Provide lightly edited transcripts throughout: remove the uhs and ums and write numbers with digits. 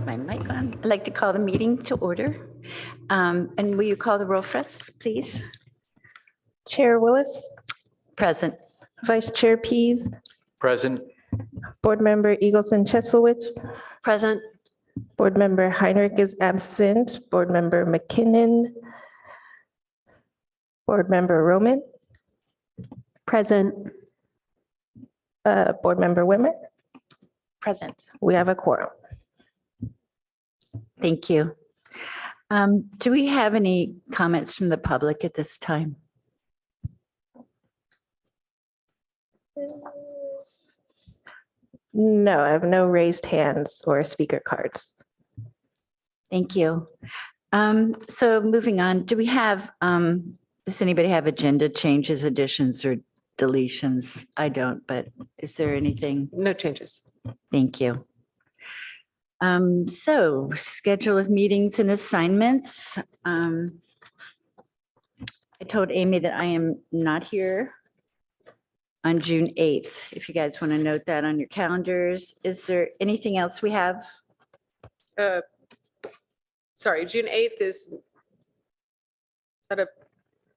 get my mic on. I'd like to call the meeting to order. And will you call the roll for us, please? Chair Willis, Present. Vice Chair Pease, Present. Board Member Eagleson Cheslowich, Present. Board Member Heinrich is absent, Board Member McKinnon, Board Member Roman, Present. Board Member Wimmer. Present. We have a quorum. Thank you. Do we have any comments from the public at this time? No, I have no raised hands or speaker cards. Thank you. So moving on, do we have, does anybody have agenda changes, additions, or deletions? I don't, but is there anything? No changes. Thank you. So schedule of meetings and assignments. I told Amy that I am not here on June 8th. If you guys want to note that on your calendars. Is there anything else we have? Sorry, June 8th is that a,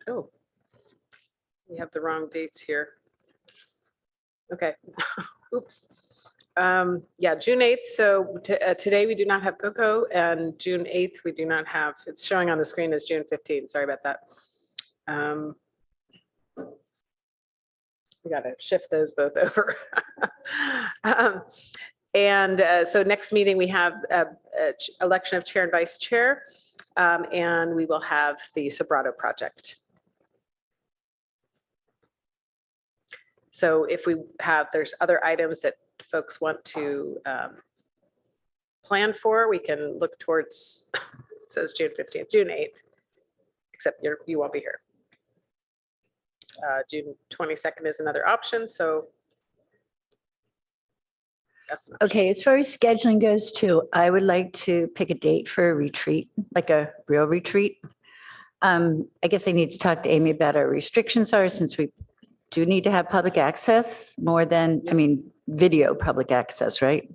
oh, we have the wrong dates here. Okay, oops. Yeah, June 8th. So today we do not have Coco, and June 8th we do not have, it's showing on the screen as June 15th. Sorry about that. We got to shift those both over. So next meeting we have election of chair and vice chair, and we will have the Sobrato project. So if we have, there's other items that folks want to plan for, we can look towards, it says June 15th, June 8th, except you won't be here. June 22nd is another option, so that's an option. Okay, as far as scheduling goes too, I would like to pick a date for a retreat, like a real retreat. I guess I need to talk to Amy about our restrictions are, since we do need to have public access more than, I mean, video public access, right?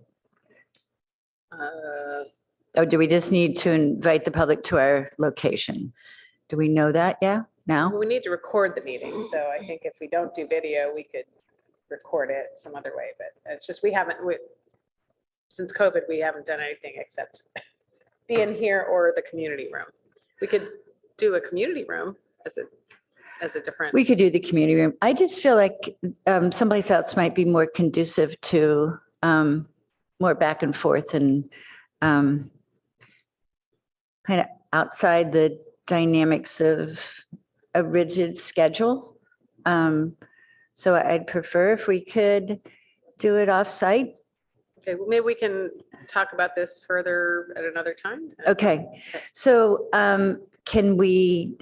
Or do we just need to invite the public to our location? Do we know that? Yeah, now? We need to record the meeting, so I think if we don't do video, we could record it some other way, but it's just, since COVID, we haven't done anything except be in here or the community room. We could do a community room as a different. We could do the community room. I just feel like someplace else might be more conducive to more back and forth and kind of outside the dynamics of a rigid schedule. So I'd prefer if we could do it off-site. Okay, well, maybe we can talk about this further at another time. Okay, so can we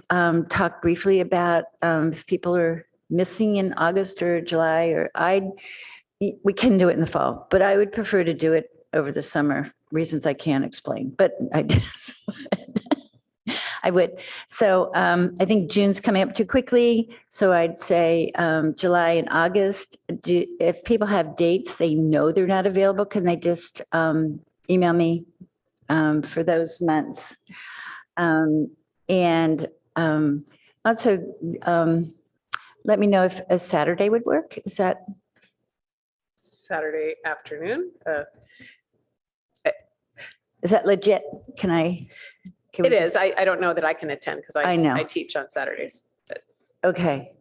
talk briefly about if people are missing in August or July, or we can do it in the fall, but I would prefer to do it over the summer, reasons I can't explain, but I just, I would. So I think June's coming up too quickly. So I'd say July and August. If people have dates, they know they're not available, can they just email me for those months? And also let me know if a Saturday would work. Is that? Saturday afternoon. Is that legit? Can It is. I don't know that I can attend because I know. I teach on Saturdays. But Okay.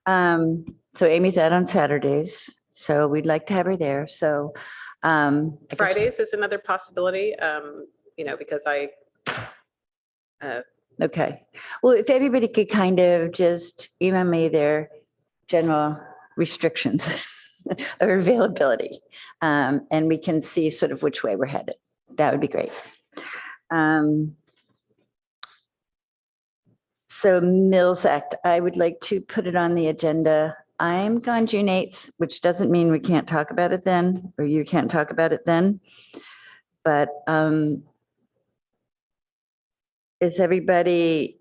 So Amy's out on Saturdays, so we'd like to have her there. So I guess- Fridays is another possibility, because Okay. Well, if everybody could kind of just email me their general restrictions or availability, and we can see sort of which way we're headed. That would be great. So Mills Act, I would like to put it on the agenda. I'm gone June 8th, which doesn't mean we can't talk about it then, or you can't talk about it then. But is everybody,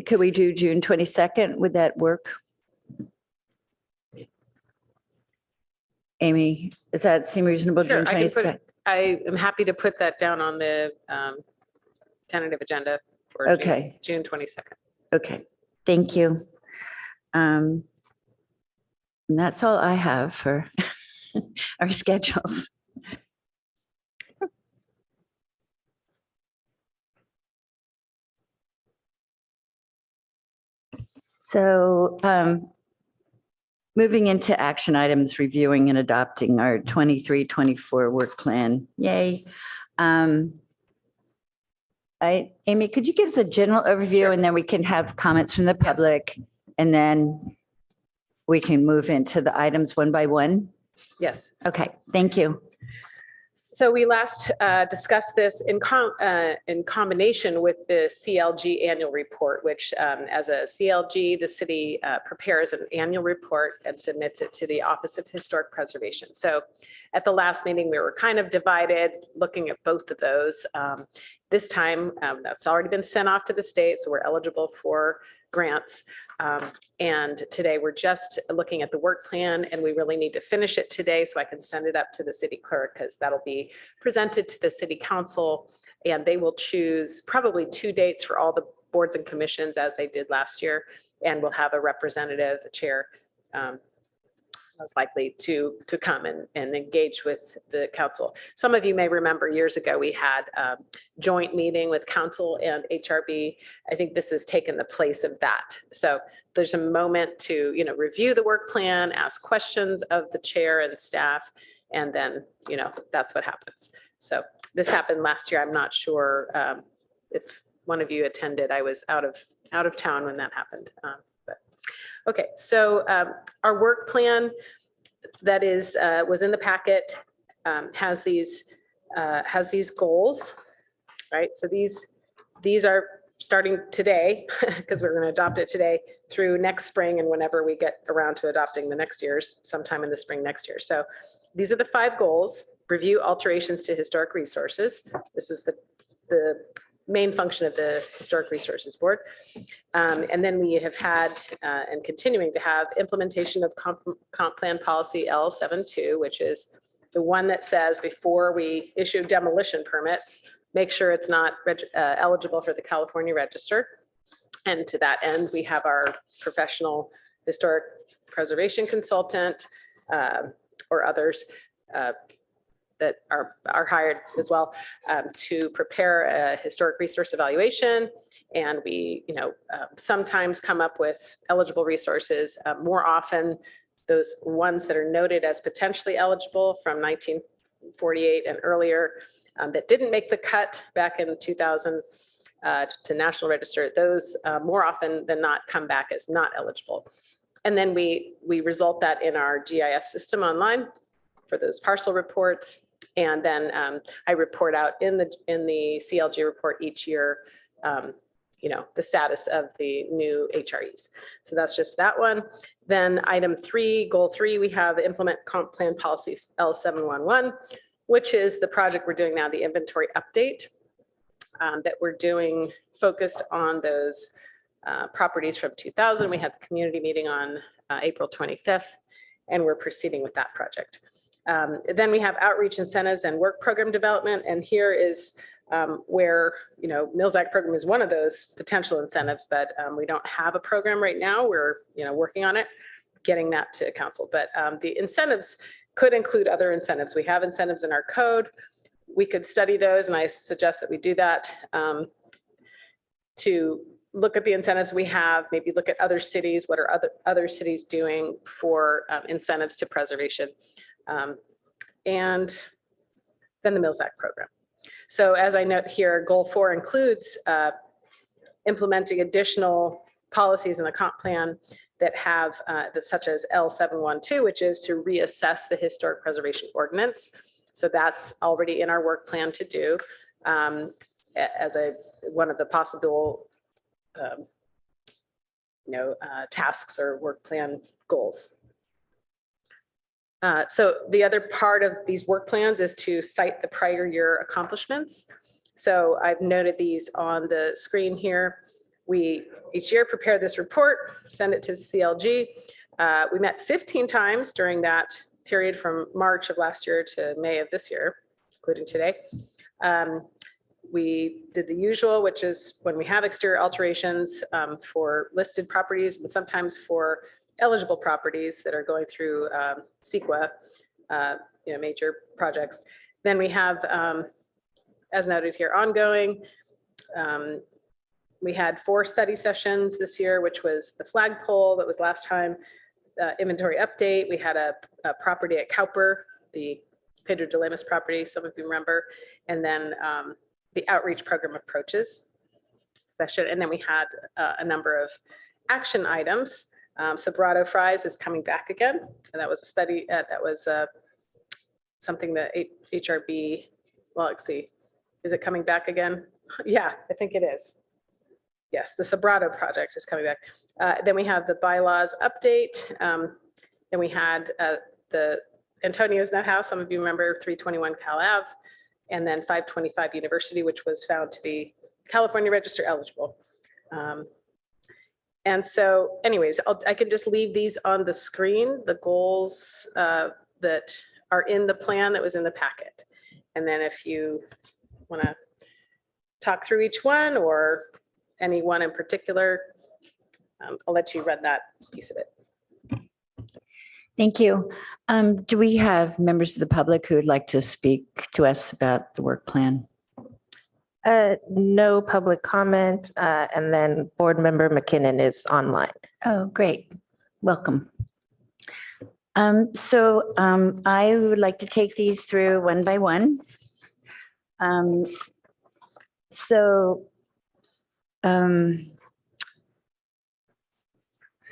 could we do June 22nd? Would that work? Amy, does that seem reasonable? Sure, June I can put 22nd? I am happy to put that down on the tentative agenda for Okay. June 22nd. Okay, thank you. And that's all I have for our schedules. So moving into action items, reviewing and adopting our 23-24 work plan. Yay. Amy, could you give us a general overview Sure. and then we can have comments from the public and then we can move into the items one by one? Yes. Okay, thank you. So we last discussed this in combination with the CLG annual report, which as a CLG, the city prepares an annual report and submits it to the Office of Historic Preservation. So at the last meeting, we were kind of divided looking at both of those. This time, that's already been sent off to the state, so we're eligible for grants. And today we're just looking at the work plan and we really need to finish it today so I can send it up to the city clerk because that'll be presented to the city council and they will choose probably 2 dates for all the boards and commissions as they did last year. And we'll have a representative, a chair, most likely to come and engage with the council. Some of you may remember years ago, we had a joint meeting with council and HRB. I think this has taken the place of that. So there's a moment to, review the work plan, ask questions of the chair and the staff, and then, that's what happens. So this happened last year. I'm not sure if one of you attended. I was out of town when that happened. Okay, so our work plan that was in the packet has these goals, right? So these are starting today because we're going to adopt it today through next spring and whenever we get around to adopting the next year's, sometime in the spring next year. So these are the 5 goals: review alterations to historic resources. This is the main function of the Historic Resources Board. And then we have had and continuing to have implementation of comp plan policy L72, which is the one that says before we issue demolition permits, make sure it's not eligible for the California Register. And to that end, we have our professional historic preservation consultant or others that are hired as well to prepare a historic resource evaluation. And we, sometimes come up with eligible resources. More often, those ones that are noted as potentially eligible from 1948 and earlier that didn't make the cut back in 2000 to National Register, those more often than not come back as not eligible. And then we result that in our GIS system online for those parcel reports. And then I report out in the CLG report each year, the status of the new HREs. So that's just that one. Then item 3, goal 3, we have implement comp plan policy L711, which is the project we're doing now, the inventory update that we're doing focused on those properties from 2000. We had the community meeting on April 25th, and we're proceeding with that project. Then we have outreach incentives and work program development. And here is where, Mills Act program is one of those potential incentives, but we don't have a program right now. We're, working on it, getting that to council. But the incentives could include other incentives. We have incentives in our code. We could study those, and I suggest that we do that to look at the incentives we have, maybe look at other cities, what are other cities doing for incentives to preservation. And then the Mills Act program. So as I note here, goal 4 includes implementing additional policies in the comp plan that have such as L712, which is to reassess the historic preservation ordinance. So that's already in our work plan to do as one of the possible tasks or work plan goals. So the other part of these work plans is to cite the prior year accomplishments. So I've noted these on the screen here. We each year prepare this report, send it to CLG. We met 15 times during that period from March of last year to May of this year, including today. We did the usual, which is when we have exterior alterations for listed properties, but sometimes for eligible properties that are going through CEQA, major projects. Then we have, as noted here, ongoing. We had 4 study sessions this year, which was the flagpole that was last time, inventory update. We had a property at Cowper, the Pedro de Lemus property, some of you remember, and then the outreach program approaches session. And then we had a number of action items. Sobrato fries is coming back again. And that was a study, that was something that HRB, well, let's see, is it coming back again? Yeah, I think it is. Yes, the Sobrato project is coming back. Then we have the bylaws update. Then we had the Antonio's Nut House, some of you remember 321 Cal Ave, and then 525 University, which was found to be California Register eligible. And so anyways, I can just leave these on the screen, the goals that are in the plan that was in the packet. And then if you want to talk through each one or any one in particular, I'll let you run that piece of it. Thank you. Do we have members of the public who would like to speak to us about the work plan? No public comment, and then Board Member McKinnon is online. Oh, great. Welcome. I would like to take these through one by one.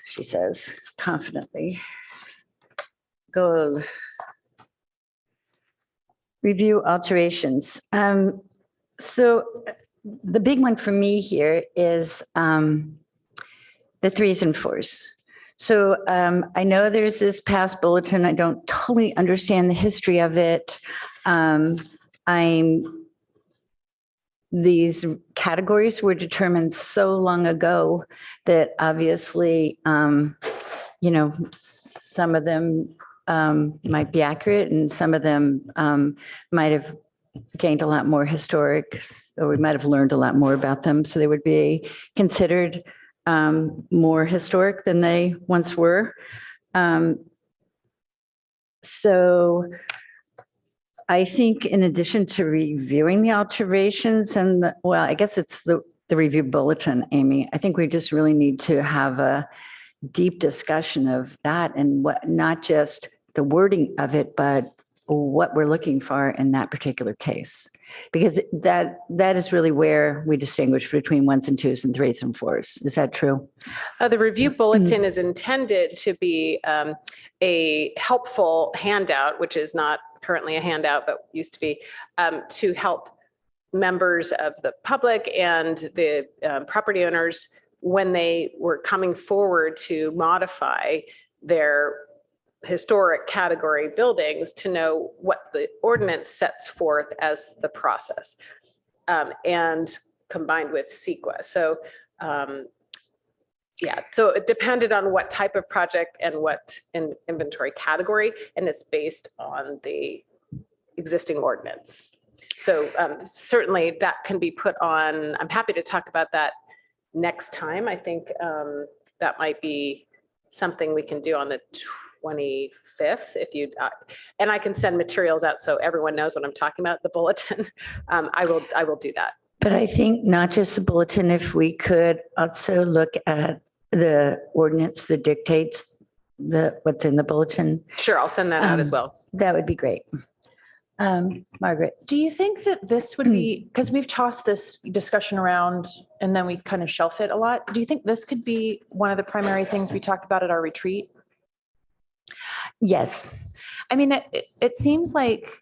She says confidently, goal, review alterations. So the big one for me here is the 3s and 4s. So I know there's this past bulletin. I don't totally understand the history of it. These categories were determined so long ago that obviously, some of them might be accurate and some of them might have gained a lot more historic, or we might have learned a lot more about them. So they would be considered more historic than they once were. So I think in addition to reviewing the alterations and I guess it's the review bulletin, Amy, I think we just really need to have a deep discussion of that and what, not just the wording of it, but what we're looking for in that particular case, because that is really where we distinguish between 1s and 2s and 3s and 4s. Is that true? The review bulletin is intended to be a helpful handout, which is not currently a handout, but used to be, to help members of the public and the property owners when they were coming forward to modify their historic category buildings to know what the ordinance sets forth as the process, and combined with CEQA. So so it depended on what type of project and what inventory category, and it's based on the existing ordinance. So certainly that can be put on. I'm happy to talk about that next time. I think that might be something we can do on the 25th, if you and I can send materials out so everyone knows what I'm talking about, the bulletin. I will do that. But I think not just the bulletin, if we could also look at the ordinance that dictates what's in the bulletin. Sure, I'll send that out as well. That would be great. Margaret. Do you think that this would be, because we've tossed this discussion around and then we kind of shelf it a lot. Do you think this could be one of the primary things we talked about at our retreat? Yes. I mean, it seems like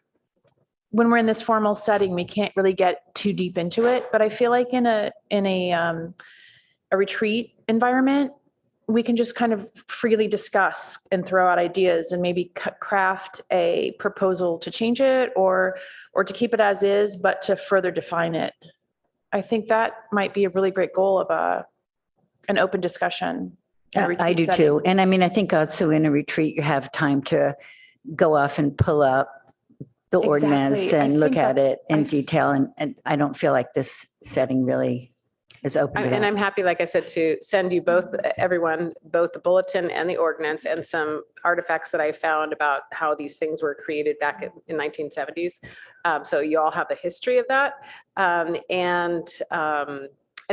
when we're in this formal setting, we can't really get too deep into it, but I feel like in a retreat environment, we can just kind of freely discuss and throw out ideas and maybe craft a proposal to change it or to keep it as is, but to further define it. I think that might be a really great goal of an open discussion. I do too. And I mean, I think also in a retreat, you have time to go off and pull up the ordinance Exactly. I and look think at that's- it in I- detail. And I don't feel like this setting really is open to And that. I'm happy, like I said, to send you both, everyone, both the bulletin and the ordinance and some artifacts that I found about how these things were created back in 1970s. So you all have the history of that. And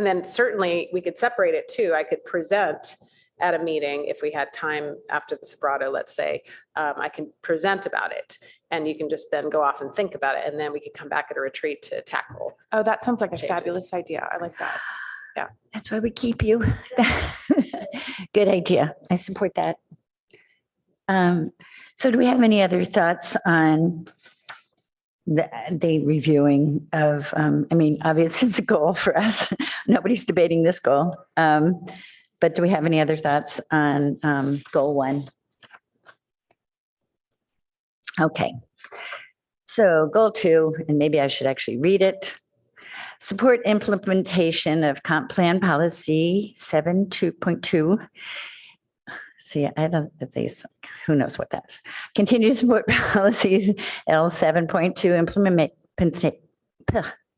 then certainly we could separate it too. I could present at a meeting if we had time after the Sbrato, let's say. I can present about it and you can just then go off and think about it. And then we could come back at a retreat to tackle. Oh, that sounds like a Changes. fabulous idea. I like that. That's why we keep you. Good idea. I support that. So do we have any other thoughts on the reviewing of, I mean, obviously it's a goal for us. Nobody's debating this goal. But do we have any other thoughts on goal 1? Okay. So goal 2, and maybe I should actually read it. Support implementation of comp plan policy 7.2. See, I don't, these, who knows what that is. Continue to support policies L 7.2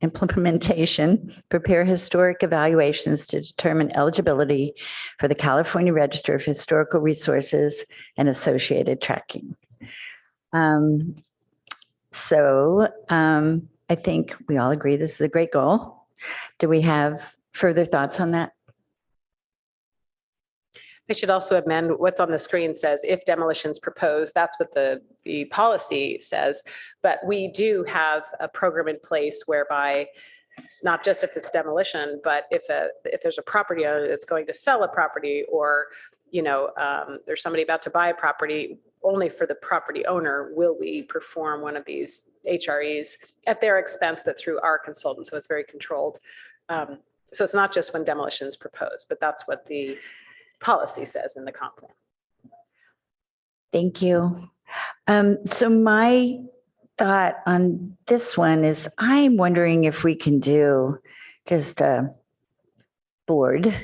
implementation, prepare historic evaluations to determine eligibility for the California Register of Historical Resources and associated tracking. I think we all agree this is a great goal. Do we have further thoughts on that? I should also amend what's on the screen says if demolitions proposed, that's what the policy says. But we do have a program in place whereby not just if it's demolition, but if there's a property owner that's going to sell a property or, there's somebody about to buy a property, only for the property owner will we perform one of these HREs at their expense, but through our consultant. So it's very controlled. So it's not just when demolition is proposed, but that's what the policy says in the comp plan. Thank you. So my thought on this one is I'm wondering if we can do just a board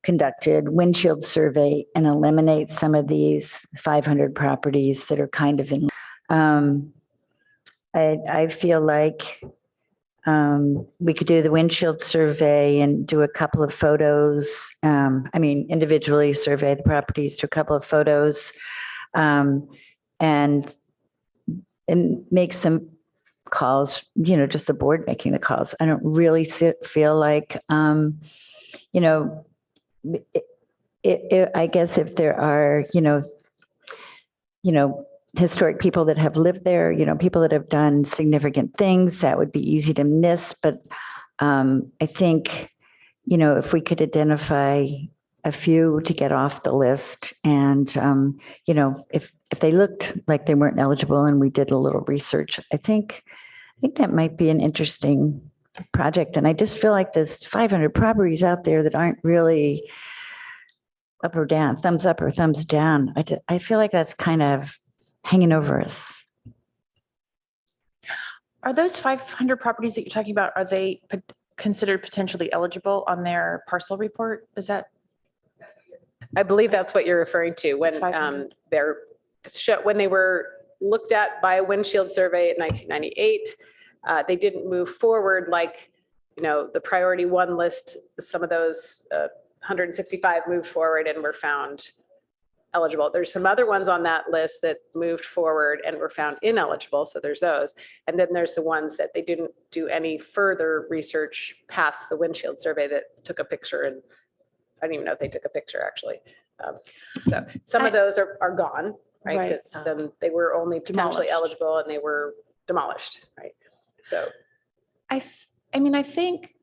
conducted windshield survey and eliminate some of these 500 properties that are kind of in. I feel like we could do the windshield survey and do a couple of photos. Individually survey the properties, do a couple of photos, and make some calls, just the board making the calls. I don't really feel like, I guess if there are, historic people that have lived there, people that have done significant things, that would be easy to miss. But I think, if we could identify a few to get off the list and, if they looked like they weren't eligible and we did a little research, I think that might be an interesting project. And I just feel like there's 500 properties out there that aren't really up or down, thumbs up or thumbs down. I feel like that's kind of hanging over us. Are those 500 properties that you're talking about, are they considered potentially eligible on their parcel report? Is that? I believe that's what you're referring to when 500. when they were looked at by a windshield survey in 1998. They didn't move forward like, the priority 1 list, some of those 165 moved forward and were found eligible. There's some other ones on that list that moved forward and were found ineligible. So there's those. And then there's the ones that they didn't do any further research past the windshield survey that took a picture. And I don't even know if they took a picture actually. So some of those are gone, right? Right. Because then they were only potentially Demolished. eligible and they were demolished, right? So I think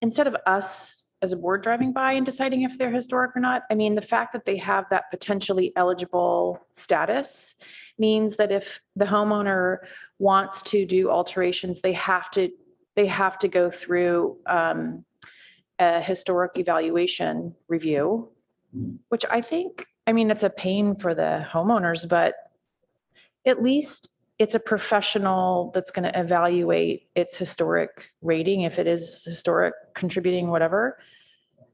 instead of us as a board driving by and deciding if they're historic or not, the fact that they have that potentially eligible status means that if the homeowner wants to do alterations, they have to go through a historic evaluation review, which I think, it's a pain for the homeowners, but at least it's a professional that's going to evaluate its historic rating, if it is historic, contributing, whatever.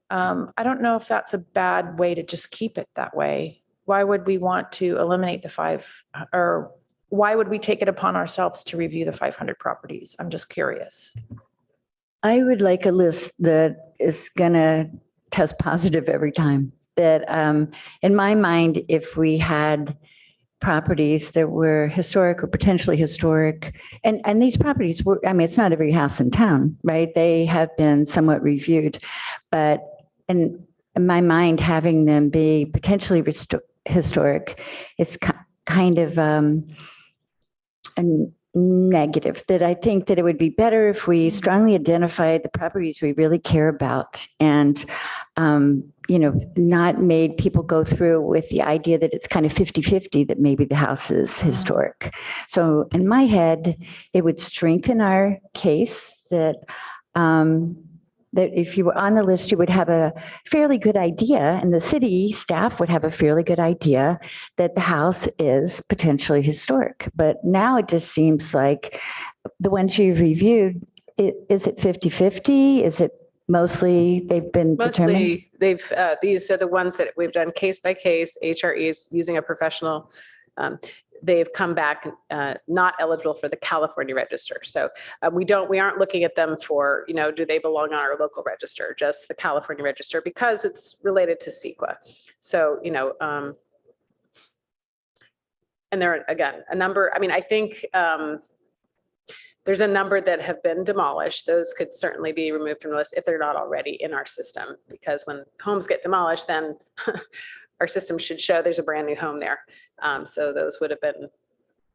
I don't know if that's a bad way to just keep it that way. Why would we want to eliminate the 5, or why would we take it upon ourselves to review the 500 properties? I'm just curious. I would like a list that is going to test positive every time. That, in my mind, if we had properties that were historic or potentially historic, and these properties were, I mean, it's not every house in town, right? They have been somewhat reviewed, but in my mind, having them be potentially historic is kind of a negative, that I think that it would be better if we strongly identified the properties we really care about and, not made people go through with the idea that it's kind of 50-50 that maybe the house is historic. So in my head, it would strengthen our case that, that if you were on the list, you would have a fairly good idea, and the city staff would have a fairly good idea that the house is potentially historic. But now it just seems like the ones you've reviewed, is it 50-50? Is it mostly they've been determined? Mostly, these are the ones that we've done case by case, HREs using a professional. They've come back not eligible for the California register. So we aren't looking at them for, do they belong on our local register, just the California register, because it's related to CEQA. So, and there are, again, a number, I mean, I think there's a number that have been demolished. Those could certainly be removed from the list if they're not already in our system, because when homes get demolished, then our system should show there's a brand new home there. So those would have been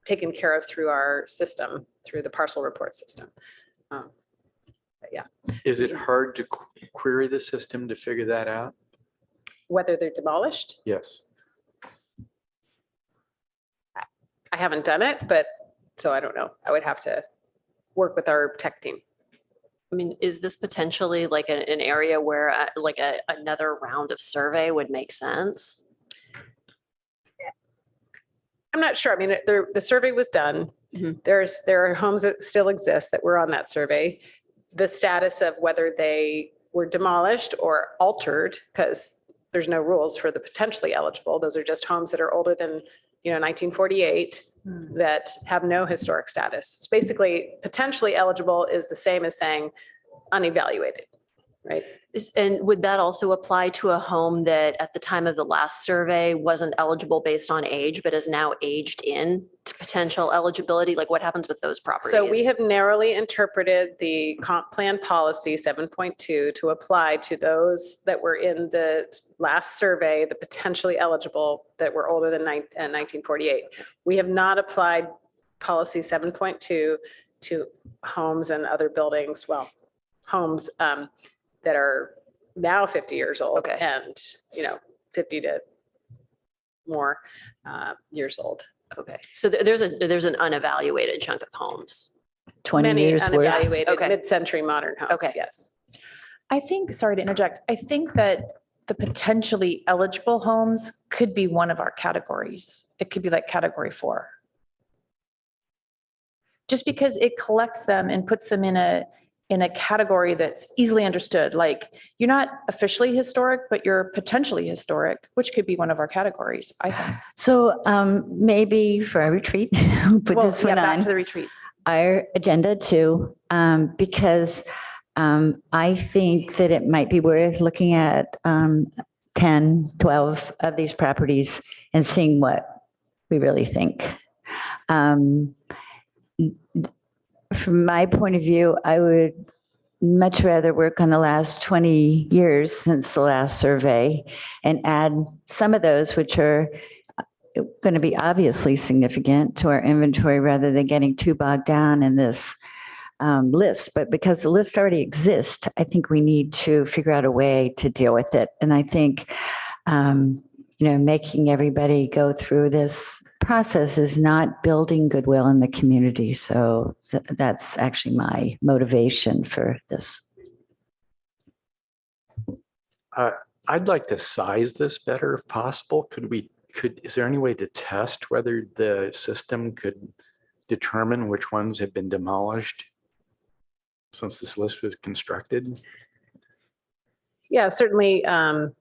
taken care of through our system, through the parcel report system. But yeah. Is it hard to query the system to figure that out? Whether they're demolished, Yes. I haven't done it, but so I don't know. I would have to work with our tech team. I mean, is this potentially like an area where another round of survey would make sense? I'm not sure. I mean, the survey was done. Mhm. There are homes that still exist that were on that survey. The status of whether they were demolished or altered, because there's no rules for the potentially eligible. Those are just homes that are older than 1948 that have no historic status. It's basically potentially eligible is the same as saying unevaluated, right? And would that also apply to a home that at the time of the last survey wasn't eligible based on age, but is now aged in to potential eligibility? Like what happens with those properties? So we have narrowly interpreted the comp plan policy 7.2 to apply to those that were in the last survey, the potentially eligible that were older than 1948. We have not applied policy 7.2 to homes and other buildings, homes that are now 50 years old. Okay. And 50 to more years old. Okay, so there's an unevaluated chunk of homes. 20 Many years worth. unevaluated Okay. mid-century modern homes. Okay. Yes. I think, sorry to interject, I think that the potentially eligible homes could be one of our categories. It could be like category 4. Just because it collects them and puts them in a category that's easily understood. Like you're not officially historic, but you're potentially historic, which could be one of our categories, I think. So maybe for our retreat, put this one back on to the retreat. our agenda too, because I think that it might be worth looking at 10, 12 of these properties and seeing what we really think. From my point of view, I would much rather work on the last 20 years since the last survey and add some of those which are going to be obviously significant to our inventory rather than getting too bogged down in this list. But because the list already exists, I think we need to figure out a way to deal with it. And I think, making everybody go through this process is not building goodwill in the community. So that's actually my motivation for this. I'd like to size this better if possible. Is there any way to test whether the system could determine which ones have been demolished since this list was constructed? Yeah, certainly,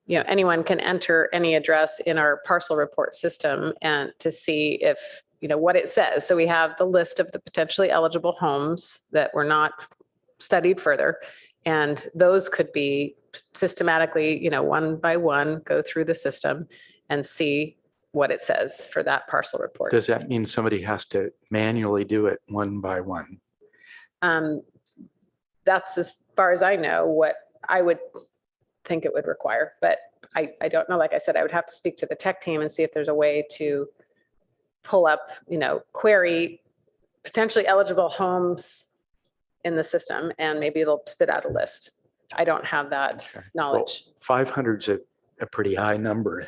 anyone can enter any address in our parcel report system and to see if, what it says. So we have the list of the potentially eligible homes that were not studied further. And those could be systematically, one by one, go through the system and see what it says for that parcel report. Does that mean somebody has to manually do it one by one? That's as far as I know what I would think it would require, but I don't know. Like I said, I would have to speak to the tech team and see if there's a way to pull up, query potentially eligible homes in the system, and maybe it'll spit out a list. I don't have that Okay. knowledge. Well, 500 is a pretty high number.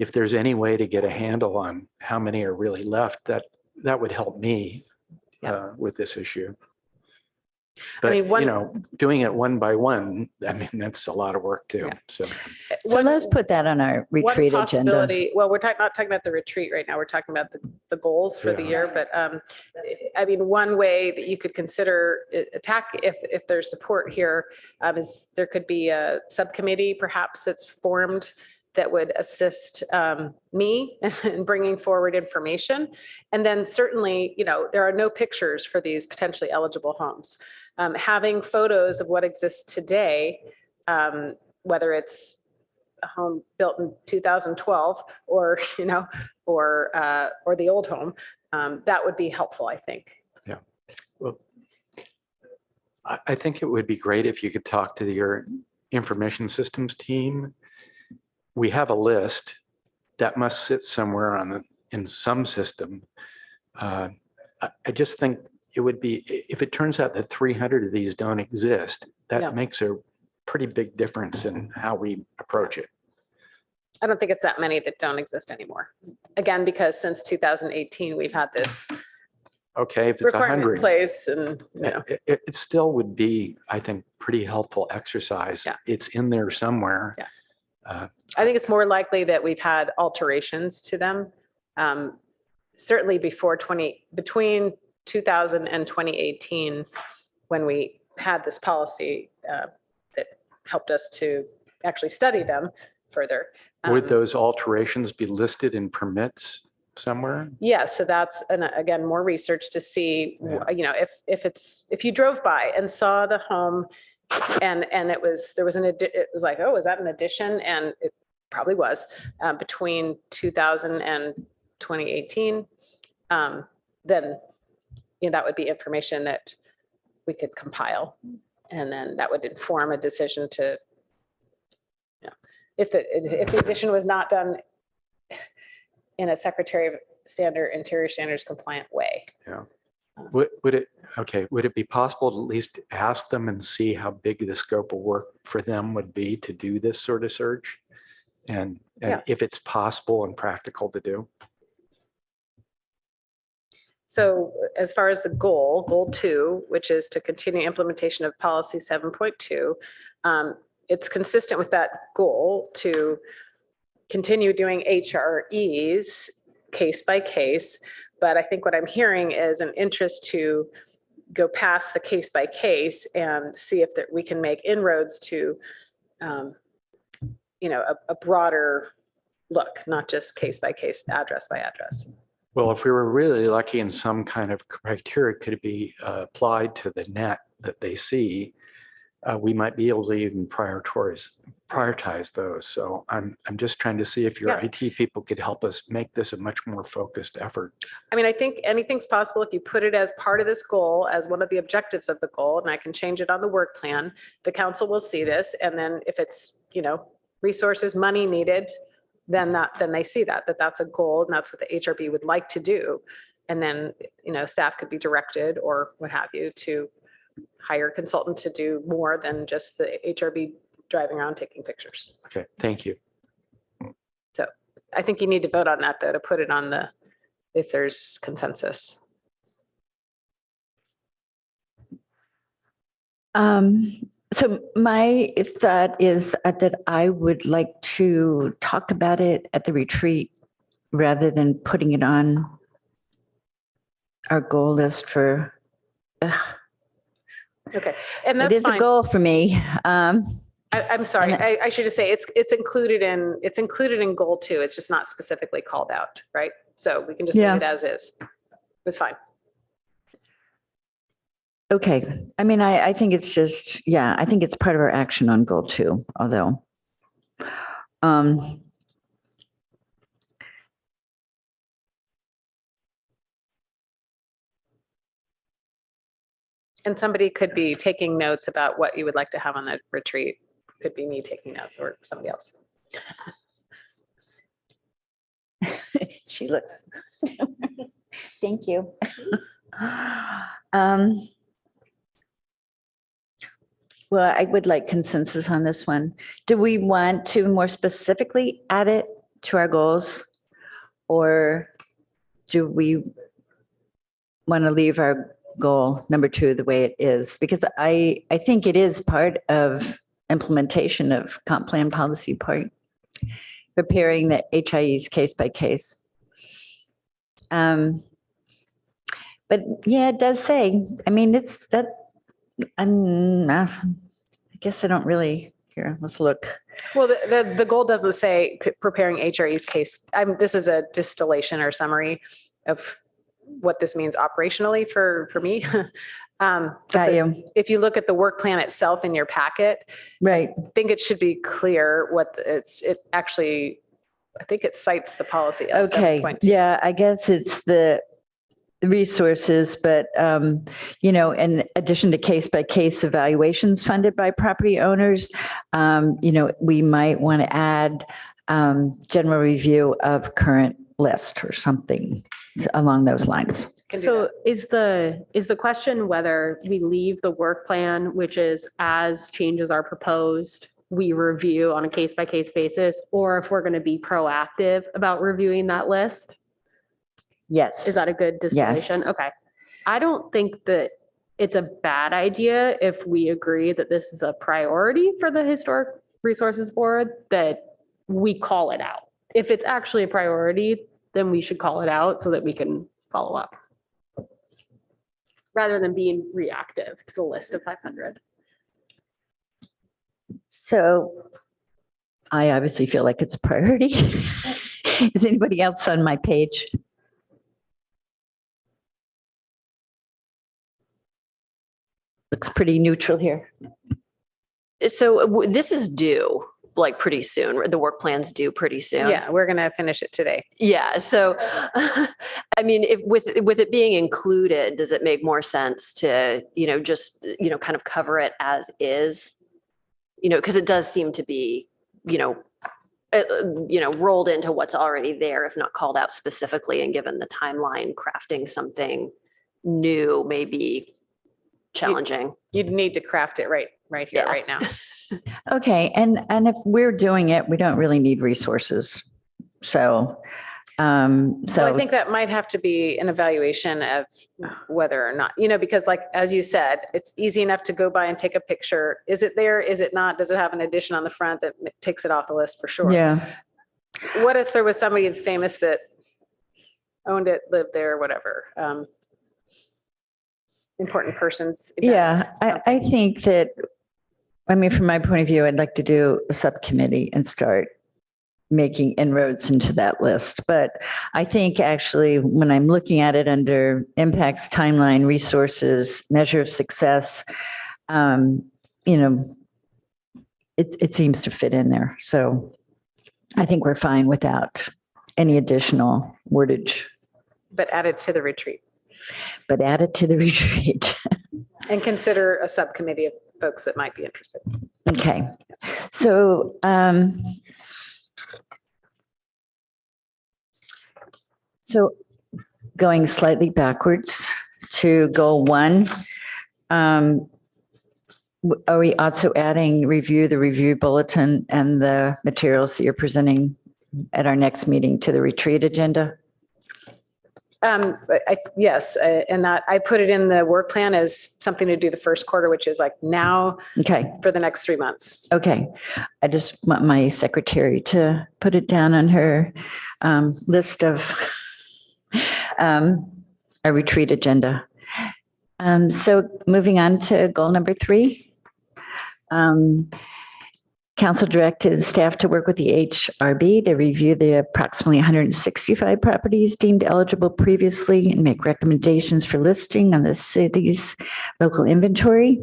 If there's any way to get a handle on how many are really left, that would help me with this issue. But, doing it one by one, that's a lot of work too. Yeah. So So let's put that on our retreat One agenda. possibility, well, we're not talking about the retreat right now. We're talking about the goals for the Yeah. year. But one way that you could consider attack if there's support here is there could be a subcommittee perhaps that's formed that would assist me in bringing forward information. And then certainly, there are no pictures for these potentially eligible homes. Having photos of what exists today, whether it's a home built in 2012 or, or the old home, that would be helpful, I think. yeah, well, I think it would be great if you could talk to your information systems team. We have a list that must sit somewhere in some system. I just think it would be, if it turns out that 300 of these don't exist, that Yeah. makes a pretty big difference in how we approach it. I don't think it's that many that don't exist anymore. Again, because since 2018, we've had this Okay, if it's requirement in 100, place and, it still would be, I think, pretty helpful exercise. Yeah. It's in there somewhere. Yeah. Uh, I think it's more likely that we've had alterations to them. Certainly between 2000 and 2018, when we had this policy that helped us to actually study them further. Would those alterations be listed in permits somewhere? Yeah, so that's, again, more research to see, if you drove by and saw the home and it was like, oh, is that an addition? And it probably was between 2000 and 2018. Then, that would be information that we could compile, and then that would inform a decision to, if the addition was not done in a Secretary of Interior Standards compliant way. Yeah. Would it be possible to at least ask them and see how big the scope of work for them would be to do this sort of search? And Yeah. if it's possible and practical to do? So as far as the goal 2, which is to continue implementation of policy 7.2, it's consistent with that goal to continue doing HREs case by case. But I think what I'm hearing is an interest to go past the case by case and see if we can make inroads to, a broader look, not just case by case, address by address. Well, if we were really lucky in some kind of criteria could be applied to the net that they see, we might be able to even prioritize those. So I'm just trying to see if your Yeah. IT people could help us make this a much more focused effort. I think anything's possible if you put it as part of this goal, as one of the objectives of the goal, and I can change it on the work plan. The council will see this, and then if it's, resources, money needed, then they see that's a goal, and that's what the HRB would like to do. And then, staff could be directed or what have you to hire a consultant to do more than just the HRB driving around taking pictures. Okay, thank you. So I think you need to vote on that, though, to put it on if there's consensus. So my thought is that I would like to talk about it at the retreat rather than putting it on our goal list for, Okay, and it that's is a fine. goal for me. I'm sorry, And I should just say it's included in goal 2. It's just not specifically called out, right? So we can just leave Yeah. it as is. It's fine. Okay, I mean, I think it's just, yeah, I think it's part of our action on goal 2, although. Um, And somebody could be taking notes about what you would like to have on the retreat. Could be me taking notes or somebody else. She looks. Thank you. Um, Well, I would like consensus on this one. Do we want to more specifically add it to our goals? Or do we want to leave our goal number 2 the way it is? Because I think it is part of implementation of comp plan policy part, preparing the HIEs case by case. But yeah, it does say, I mean, it's that, I guess I don't really, here, let's look. Well, the goal doesn't say preparing HRE's case. This is a distillation or summary of what this means operationally for me. But Got you. if you look at the work plan itself in your packet, Right. I think it should be clear what I think it cites the policy. Okay. 7.2. Yeah, I guess it's the resources, but, in addition to case-by-case evaluations funded by property owners, we might want to add general review of current list or something along those lines. Can do So that. is the question whether we leave the work plan, which is as changes are proposed, we review on a case-by-case basis, or if we're going to be proactive about reviewing that list? Yes. Is that a good distillation? Yes. Okay. I don't think that it's a bad idea if we agree that this is a priority for the Historic Resources Board, that we call it out. If it's actually a priority, then we should call it out so that we can follow up, rather than being reactive to the list of 500. So I obviously feel like it's a priority. Is anybody else on my page? Looks pretty neutral here. So this is due like pretty soon. The work plan's due pretty soon. Yeah, we're going to finish it today. Yeah. So, I mean, if with it being included, does it make more sense to, just, kind of cover it as is? Because it does seem to be, rolled into what's already there, if not called out specifically, and given the timeline, crafting something new may be challenging. You'd need to craft it right here, Yeah. right now. Okay, and if we're doing it, we don't really need resources. So, So I think that might have to be an evaluation of whether or not, because like, as you said, it's easy enough to go by and take a picture. Is it there? Is it not? Does it have an addition on the front that takes it off the list for sure? yeah, What if there was somebody famous that owned it, lived there, whatever? Important persons. yeah, events, I think that, from my point of view, I'd like to do a subcommittee and start making inroads into that list. But I think actually when I'm looking at it under impacts, timeline, resources, measure of success, it seems to fit in there. So I think we're fine without any additional wordage, but added to the retreat. but add it to the retreat. And consider a subcommittee of folks that might be interested. Okay. So, going slightly backwards to goal 1, are we also adding the review bulletin and the materials that you're presenting at our next meeting to the retreat agenda? Yes, and that I put it in the work plan as something to do the first quarter, which is like now Okay. for the next 3 months. Okay. I just want my secretary to put it down on her list of a retreat agenda. So moving on to goal number 3. Council directed staff to work with the HRB to review the approximately 165 properties deemed eligible previously and make recommendations for listing on the city's local inventory.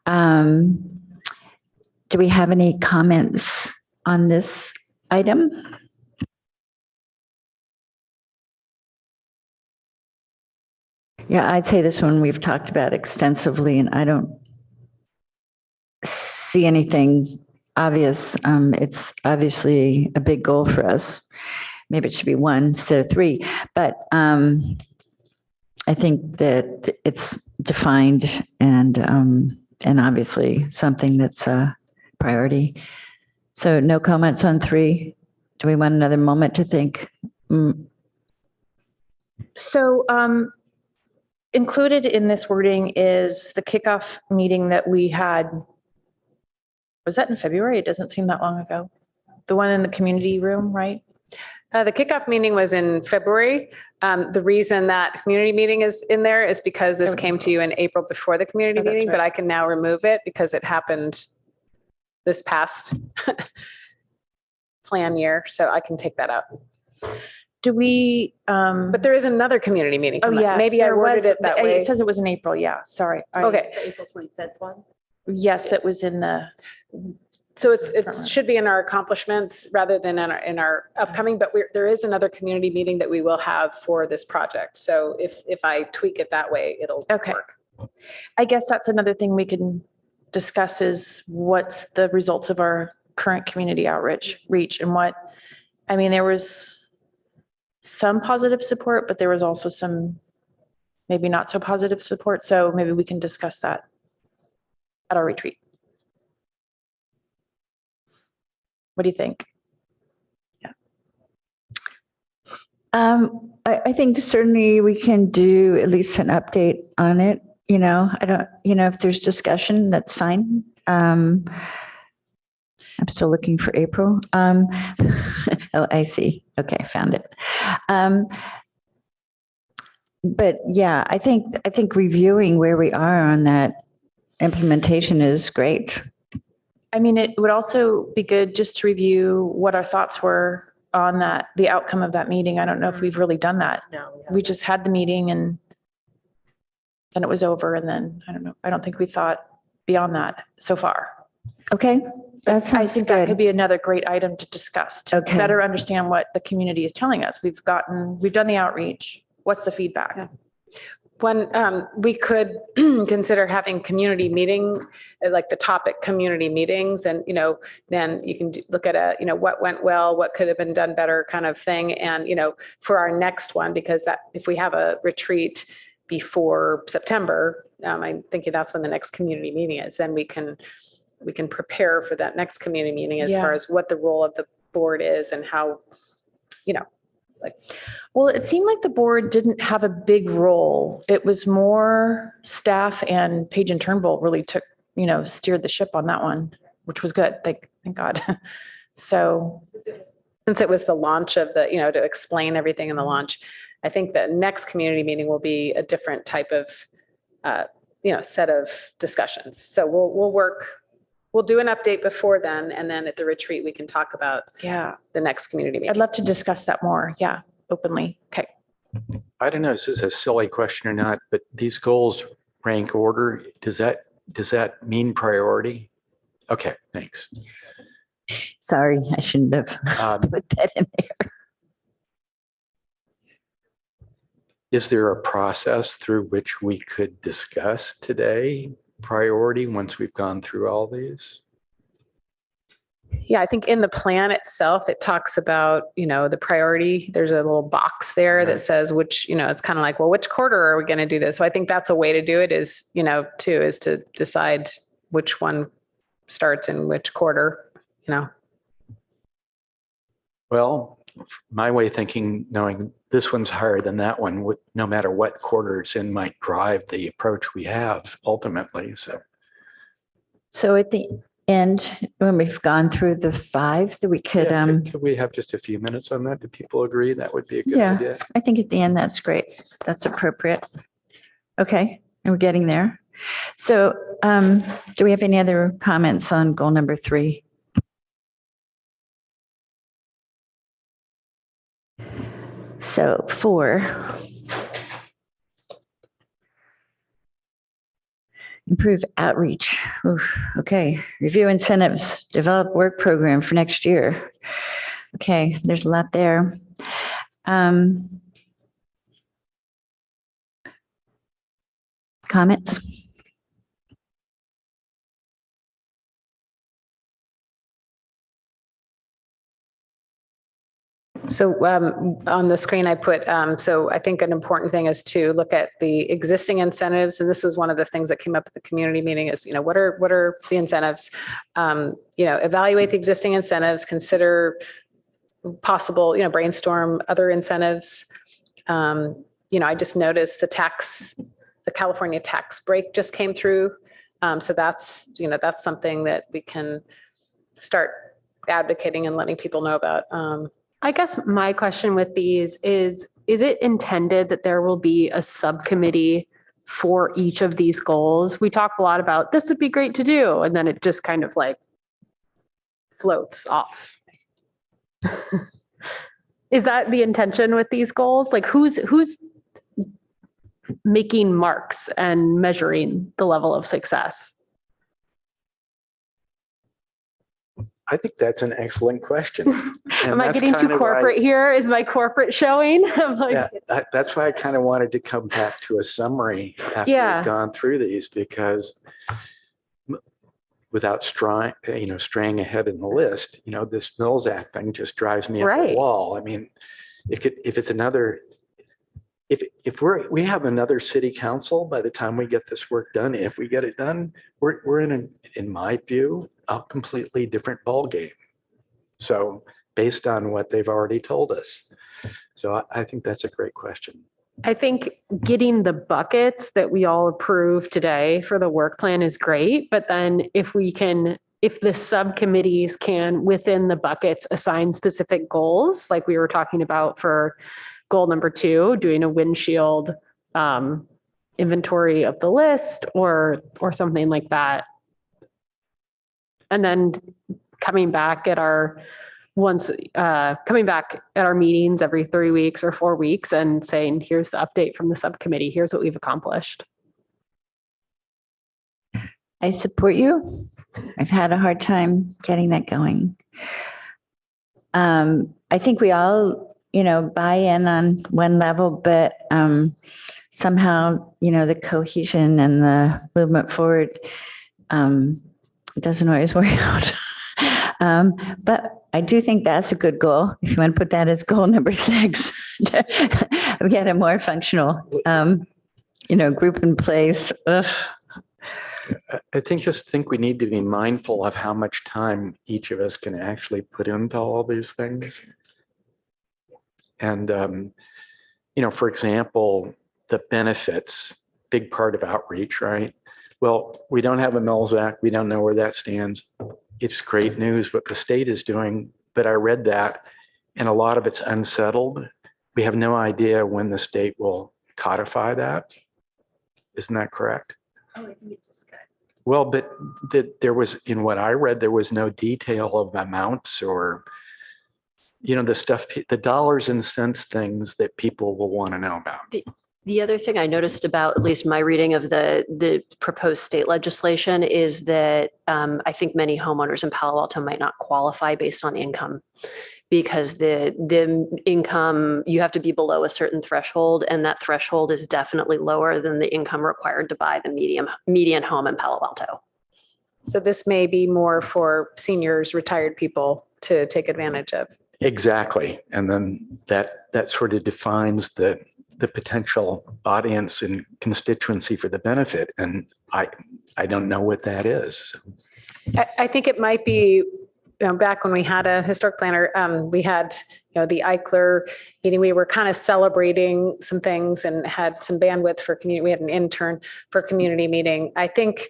Do we have any comments on this item? Yeah, I'd say this one we've talked about extensively, and I don't see anything obvious. It's obviously a big goal for us. Maybe it should be 1 instead of 3, but I think that it's defined and obviously something that's a priority. So no comments on 3. Do we want another moment to think? So included in this wording is the kickoff meeting that we had. Was that in February? It doesn't seem that long ago. The one in the community room, right? The kickoff meeting was in February. The reason that community meeting is in there is because this came to you in April before the community Oh, that's meeting, but right. I can now remove it because it happened this past plan year. So I can take that out. Do we, But there is another community meeting. oh coming up. yeah. Maybe I there worded was- it that way. It says it was in April. Yeah, sorry. Okay. April 25th one? Yes, that was in the, So it should be in our accomplishments rather than in our upcoming, but there is another community meeting that we will have for this project. So if I tweak it that way, it'll Okay. work. I guess that's another thing we can discuss is what's the results of our current community reach and what, I mean, there was some positive support, but there was also some maybe not so positive support. So maybe we can discuss that at our retreat. What do you think? I think certainly we can do at least an update on it. You know, I don't, if there's discussion, that's fine. I'm still looking for April. Oh, I see. Okay, found it. But yeah, I think reviewing where we are on that implementation is great. I mean, it would also be good just to review what our thoughts were on that, the outcome of that meeting. I don't know if we've really done that. No. We just had the meeting and then it was over. And then, I don't know, I don't think we thought beyond that so far. Okay, that I sounds think that could good. be another great item to discuss, to Okay. better understand what the community is telling us. We've done the outreach. What's the feedback? Yeah. We could consider having community meeting, like the topic community meetings, and, then you can look at what went well, what could have been done better kind of thing. And, for our next one, because that, if we have a retreat before September, I'm thinking that's when the next community meeting is, then we can prepare for that next community meeting as far Yeah. as what the role of the board is and how, Well, it seemed like the board didn't have a big role. It was more staff, and Paige and Turnbull really steered the ship on that one, which was good. Thank God. So since it was the launch of to explain everything in the launch, I think the next community meeting will be a different type of, set of discussions. So we'll do an update before then. And then at the retreat, we can talk about yeah, the next community meeting. I'd love to discuss that more. Yeah, openly. Okay. I don't know if this is a silly question or not, but these goals rank order. Does that mean priority? Okay, thanks. Sorry, I shouldn't have put that in there. Is there a process through which we could discuss today priority once we've gone through all these? Yeah, I think in the plan itself, it talks about, the priority. There's a little box there Right. that says which, it's kind of like, well, which quarter are we going to do this? So I think that's a way to do it is to decide which one starts in which quarter, Well, my way of thinking, knowing this one's higher than that one, no matter what quarter it's in, might drive the approach we have ultimately. So at the end, when we've gone through the 5, that we could, yeah, could we have just a few minutes on that? Do people agree that would be a good Yeah. idea? I think at the end, that's great. That's appropriate. Okay, and we're getting there. So do we have any other comments on goal number 3? So 4. Improve outreach. Oof, okay. Review incentives, develop work program for next year. Okay, there's a lot there. Comments? So on the screen I put, so I think an important thing is to look at the existing incentives. And this was one of the things that came up at the community meeting is, what are the incentives? Evaluate the existing incentives, consider possible, brainstorm other incentives. I just noticed the California tax break just came through. So that's something that we can start advocating and letting people know about. I guess my question with these is it intended that there will be a subcommittee for each of these goals? We talked a lot about this would be great to do, and then it just kind of like floats off. Is that the intention with these goals? Like who's making marks and measuring the level of success? I think that's an excellent question. Am I getting too corporate here? Is my corporate showing? I'm like, yeah, that's why I kind of wanted to come back to a summary after we've gone through these, because without straying ahead in the list, this Mills Act thing just drives me up the wall. I mean, if we have another city council by the time we get this work done, if we get it done, we're in my view, a completely different ballgame. So based on what they've already told us. So I think that's a great question. I think getting the buckets that we all approve today for the work plan is great, but then if the subcommittees can, within the buckets, assign specific goals, like we were talking about for goal number 2, doing a windshield inventory of the list or something like that. And then coming back at our meetings every 3 weeks or 4 weeks and saying, here's the update from the subcommittee. Here's what we've accomplished. I support you. I've had a hard time getting that going. I think we all, buy in on one level, but somehow, the cohesion and the movement forward doesn't always work out. But I do think that's a good goal. If you want to put that as goal number 6, to get a more functional, group in place. Ugh. I think we need to be mindful of how much time each of us can actually put into all these things. And, for example, the benefits, big part of outreach, right? Well, we don't have a Mills Act. We don't know where that stands. It's great news what the state is doing, but I read that and a lot of it's unsettled. We have no idea when the state will codify that. Isn't that correct? Oh, I think it just got. Well, but there was, in what I read, there was no detail of amounts or, the stuff, the dollars and cents things that people will want to know about. The other thing I noticed about at least my reading of the proposed state legislation is that I think many homeowners in Palo Alto might not qualify based on income, because the income, you have to be below a certain threshold, and that threshold is definitely lower than the income required to buy the median home in Palo Alto. So this may be more for seniors, retired people to take advantage of. Exactly. And then that sort of defines the potential audience and constituency for the benefit. And I don't know what that is. I think it might be, back when we had a historic planner, we had, the Eichler meeting, we were kind of celebrating some things and had some bandwidth for community. We had an intern for community meeting. I think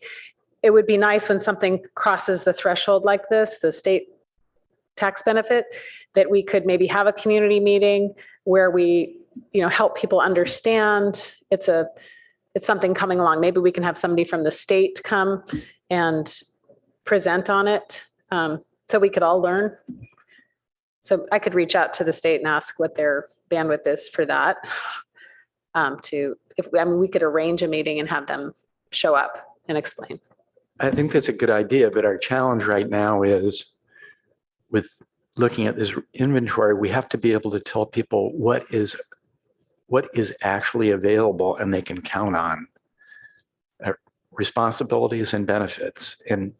it would be nice when something crosses the threshold like this, the state tax benefit, that we could maybe have a community meeting where we, help people understand it's something coming along. Maybe we can have somebody from the state come and present on it, so we could all learn. So I could reach out to the state and ask what their bandwidth is for that. We could arrange a meeting and have them show up and explain. I think that's a good idea, but our challenge right now is with looking at this inventory, we have to be able to tell people what is actually available and they can count on. Responsibilities and benefits. And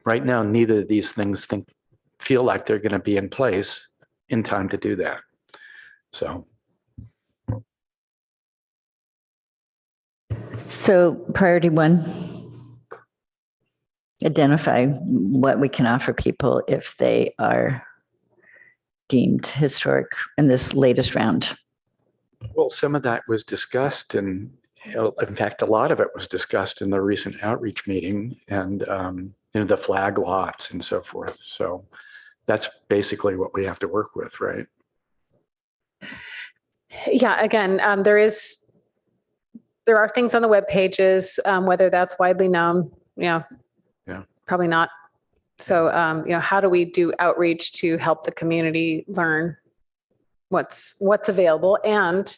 right now, neither of these things feel like they're going to be in place in time to do that. So. So priority one, identify what we can offer people if they are deemed historic in this latest round. Well, some of that was discussed, and in fact, a lot of it was discussed in the recent outreach meeting, and the flag lots and so forth. So that's basically what we have to work with, right? Yeah, again, there are things on the web pages, whether that's widely known, Yeah. Probably not. So, how do we do outreach to help the community learn what's available? And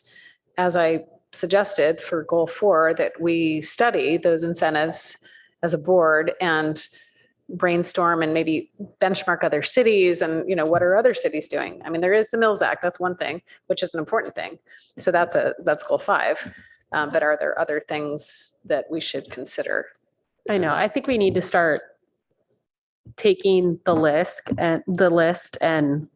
as I suggested for goal 4, that we study those incentives as a board and brainstorm and maybe benchmark other cities and, what are other cities doing? I mean, there is the Mills Act. That's one thing, which is an important thing. So that's goal 5. But are there other things that we should consider? I know. I think we need to start taking the list and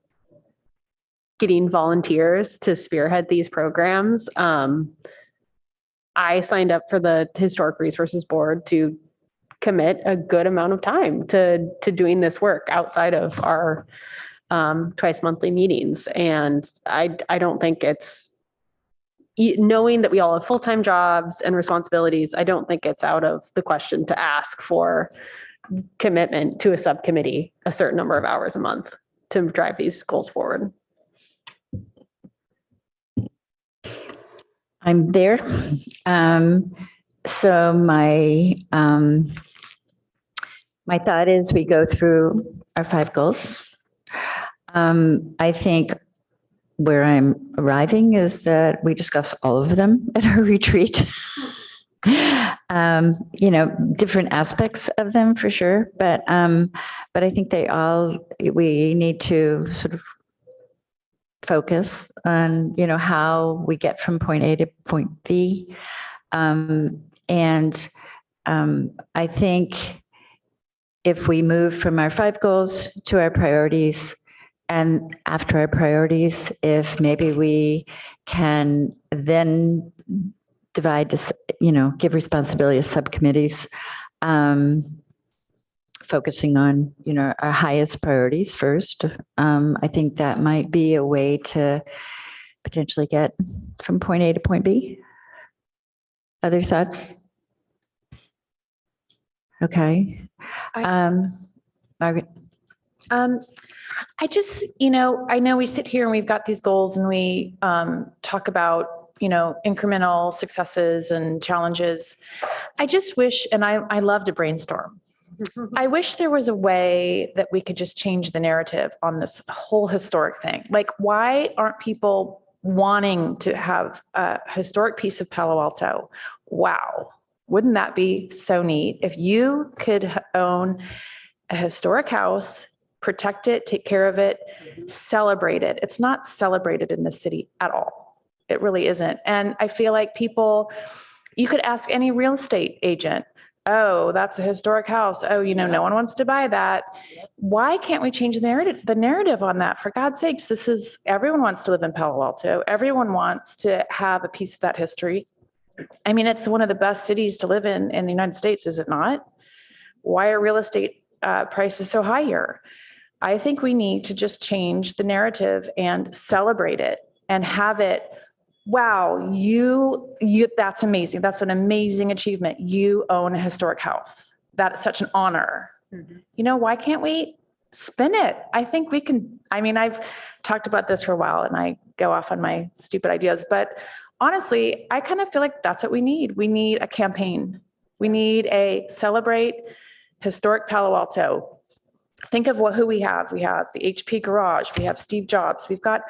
getting volunteers to spearhead these programs. I signed up for the Historic Resources Board to commit a good amount of time to doing this work outside of our twice monthly meetings. And I don't think it's, knowing that we all have full-time jobs and responsibilities, I don't think it's out of the question to ask for commitment to a subcommittee a certain number of hours a month to drive these goals forward. I'm there. So my thought is we go through our 5 goals. I think where I'm arriving is that we discuss all of them at our retreat. Different aspects of them for sure, but I think we need to sort of focus on, how we get from point A to point B. And I think if we move from our 5 goals to our priorities, and after our priorities, if maybe we can then divide this, give responsibility to subcommittees, focusing on, our highest priorities first. I think that might be a way to potentially get from point A to point B. Other thoughts? Okay. Margaret? I just, I know we sit here and we've got these goals and we talk about, incremental successes and challenges. I just wish, and I love to brainstorm. I wish there was a way that we could just change the narrative on this whole historic thing. Like, why aren't people wanting to have a historic piece of Palo Alto? Wow. Wouldn't that be so neat if you could own a historic house, protect it, take care of it, celebrate it? It's not celebrated in this city at all. It really isn't. And I feel like you could ask any real estate agent, oh, that's a historic house. Oh, no one wants to buy that. Why can't we change the narrative on that? For God's sakes, everyone wants to live in Palo Alto. Everyone wants to have a piece of that history. I mean, it's one of the best cities to live in the United States, is it not? Why are real estate prices so high here? I think we need to just change the narrative and celebrate it and have it. Wow, you that's amazing. That's an amazing achievement. You own a historic house. That's such an honor. Why can't we spin it? I think we can. I mean, I've talked about this for a while and I go off on my stupid ideas, but honestly, I kind of feel like that's what we need. We need a campaign. We need a celebrate historic Palo Alto. Think of who we have. We have the HP Garage. We have Steve Jobs. We've got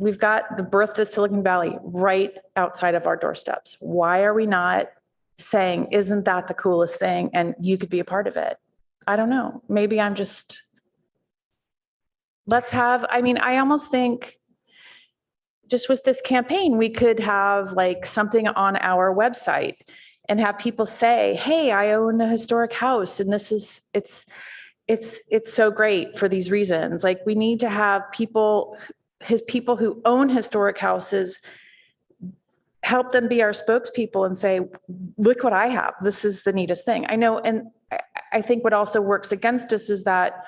We've got the birth of Silicon Valley right outside of our doorsteps. Why are we not saying, isn't that the coolest thing? And you could be a part of it. I don't know. Maybe I'm just, I almost think just with this campaign, we could have like something on our website and have people say, hey, I own a historic house and it's so great for these reasons. Like we need to have people who own historic houses, help them be our spokespeople and say, look what I have. This is the neatest thing. I know. And I think what also works against us is that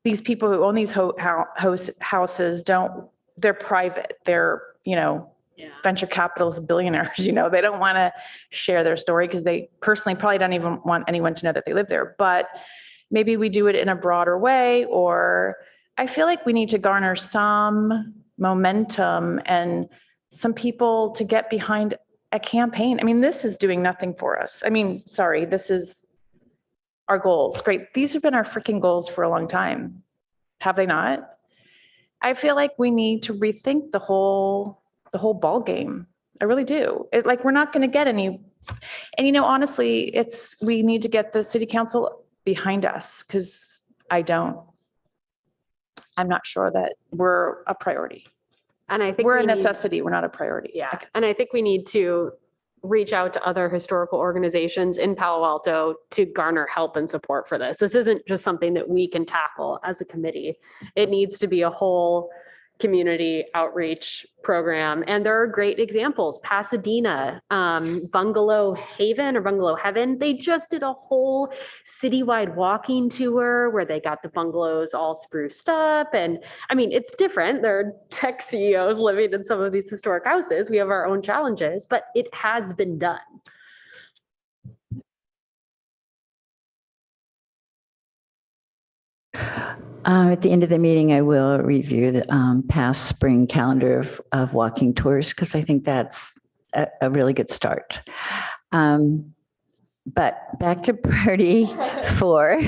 these people who own these houses they're private. They're, venture capitalists, billionaires, they don't want to share their story because they personally probably don't even want anyone to know that they live there. But maybe we do it in a broader way, or I feel like we need to garner some momentum and some people to get behind a campaign. I mean, this is doing nothing for us. This is our goals. Great. These have been our freaking goals for a long time. Have they not? I feel like we need to rethink the whole ball game. I really do. We're not going to get any. And, honestly, we need to get the city council behind us because I'm not sure that we're a priority. And I think we're a necessity. We're not a priority. Yeah. And I think we need to reach out to other historical organizations in Palo Alto to garner help and support for this. This isn't just something that we can tackle as a committee. It needs to be a whole community outreach program. And there are great examples. Pasadena, Bungalow Haven or Bungalow Heaven, they just did a whole citywide walking tour where they got the bungalows all spruced up. And it's different. There are tech CEOs living in some of these historic houses. We have our own challenges, but it has been done. At the end of the meeting, I will review the past spring calendar of walking tours because I think that's a really good start. But back to priority 4.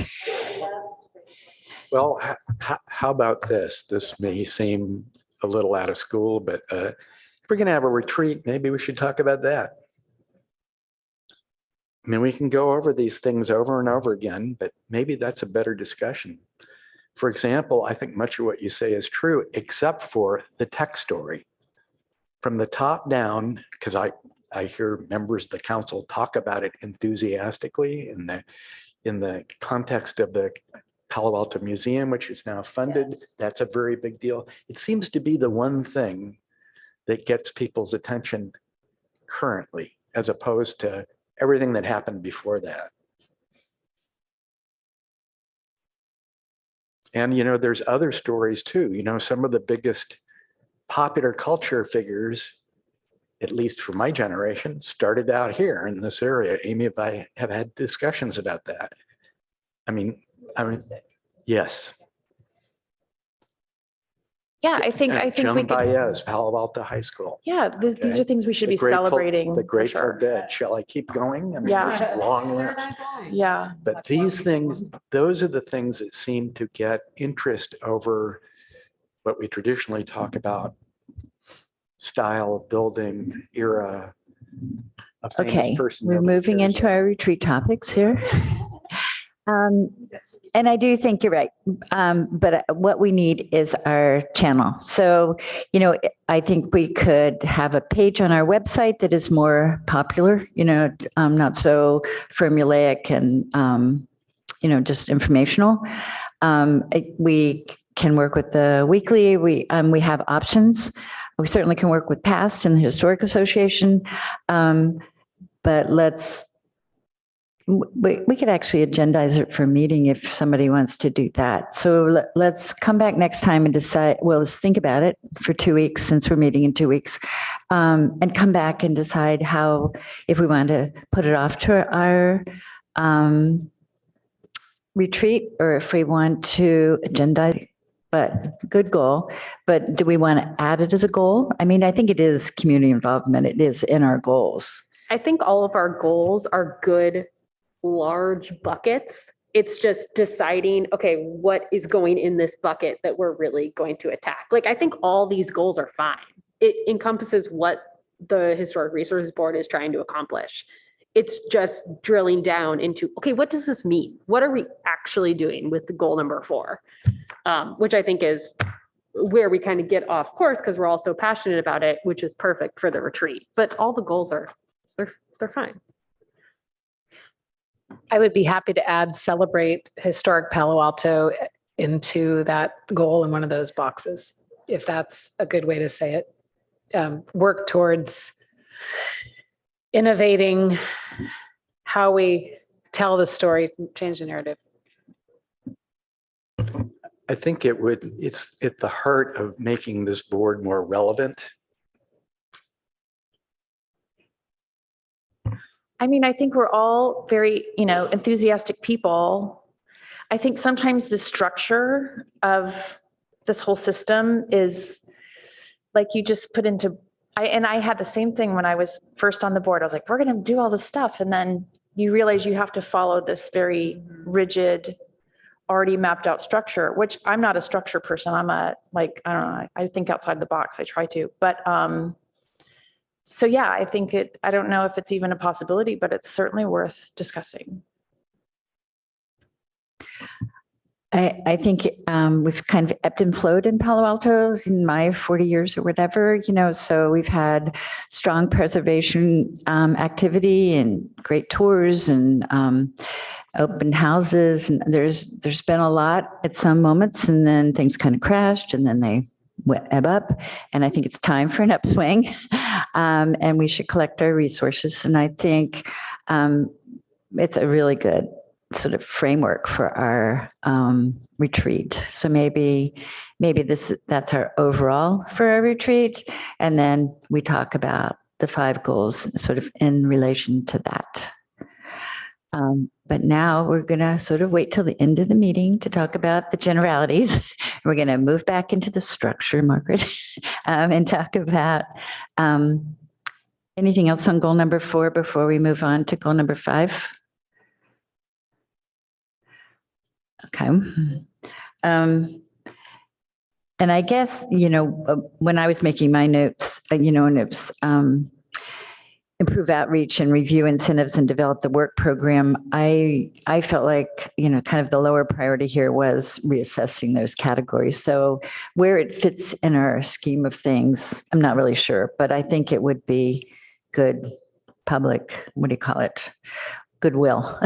Well, how about this? This may seem a little out of school, but if we're going to have a retreat, maybe we should talk about that. We can go over these things over and over again, but maybe that's a better discussion. For example, I think much of what you say is true, except for the tech story. From the top down, because I hear members of the council talk about it enthusiastically in the context of the Palo Alto Museum, which is now funded. Yes. That's a very big deal. It seems to be the one thing that gets people's attention currently, as opposed to everything that happened before that. And, there's other stories too. Some of the biggest popular culture figures, at least for my generation, started out here in this area. Amy and I have had discussions about that. Yes. Yeah, I think Joan we could. Baez, Palo Alto High School. Yeah, these are things we should be celebrating. The Grateful for sure. Dead. Shall I keep going? Yeah. It's a long list. Yeah. But these things, those are the things that seem to get interest over what we traditionally talk about: style, building, era. A famous Okay, person we're moving into our retreat topics here. And I do think you're right. But what we need is our channel. So, I think we could have a page on our website that is more popular, not so formulaic and, just informational. We can work with the weekly. We have options. We certainly can work with PAST and the Historic Association. But we could actually agendize it for a meeting if somebody wants to do that. So let's come back next time and decide, let's think about it for 2 weeks since we're meeting in 2 weeks, and come back and decide if we want to put it off to our retreat or if we want to agendize. But good goal. But do we want to add it as a goal? I think it is community involvement. It is in our goals. I think all of our goals are good, large buckets It's just deciding, okay, what is going in this bucket that we're really going to attack? Like, I think all these goals are fine. It encompasses what the Historic Resources Board is trying to accomplish. It's just drilling down into, okay, what does this mean? What are we actually doing with the goal number 4? Which I think is where we kind of get off course because we're all so passionate about it, which is perfect for the retreat. But all the goals they're fine. I would be happy to add celebrate historic Palo Alto into that goal in one of those boxes, if that's a good way to say it. Work towards innovating how we tell the story, change the narrative. I think it's at the heart of making this board more relevant. I mean, I think we're all very, enthusiastic people. I think sometimes the structure of this whole system is like you just put into, I had the same thing when I was first on the board. I was like, we're going to do all this stuff. And then you realize you have to follow this very rigid, already mapped out structure, which I'm not a structure person. I'm I don't know, I think outside the box. I try to, but, so yeah, I think I don't know if it's even a possibility, but it's certainly worth discussing. I think we've kind of ebbed and flowed in Palo Alto in my 40 years or whatever, so we've had strong preservation activity and great tours and open houses. And there's been a lot at some moments, and then things kind of crashed, and then they ebb up. And I think it's time for an upswing, and we should collect our resources. And I think it's a really good sort of framework for our retreat. So maybe that's our overall for our retreat. And then we talk about the 5 goals sort of in relation to that. But now we're going to sort of wait till the end of the meeting to talk about the generalities. We're going to move back into the structure, Margaret, and talk about anything else on goal number 4 before we move on to goal number 5. Okay. And I guess, when I was making my notes, and it was improve outreach and review incentives and develop the work program, I felt like, kind of the lower priority here was reassessing those categories. So where it fits in our scheme of things, I'm not really sure, but I think it would be good public, goodwill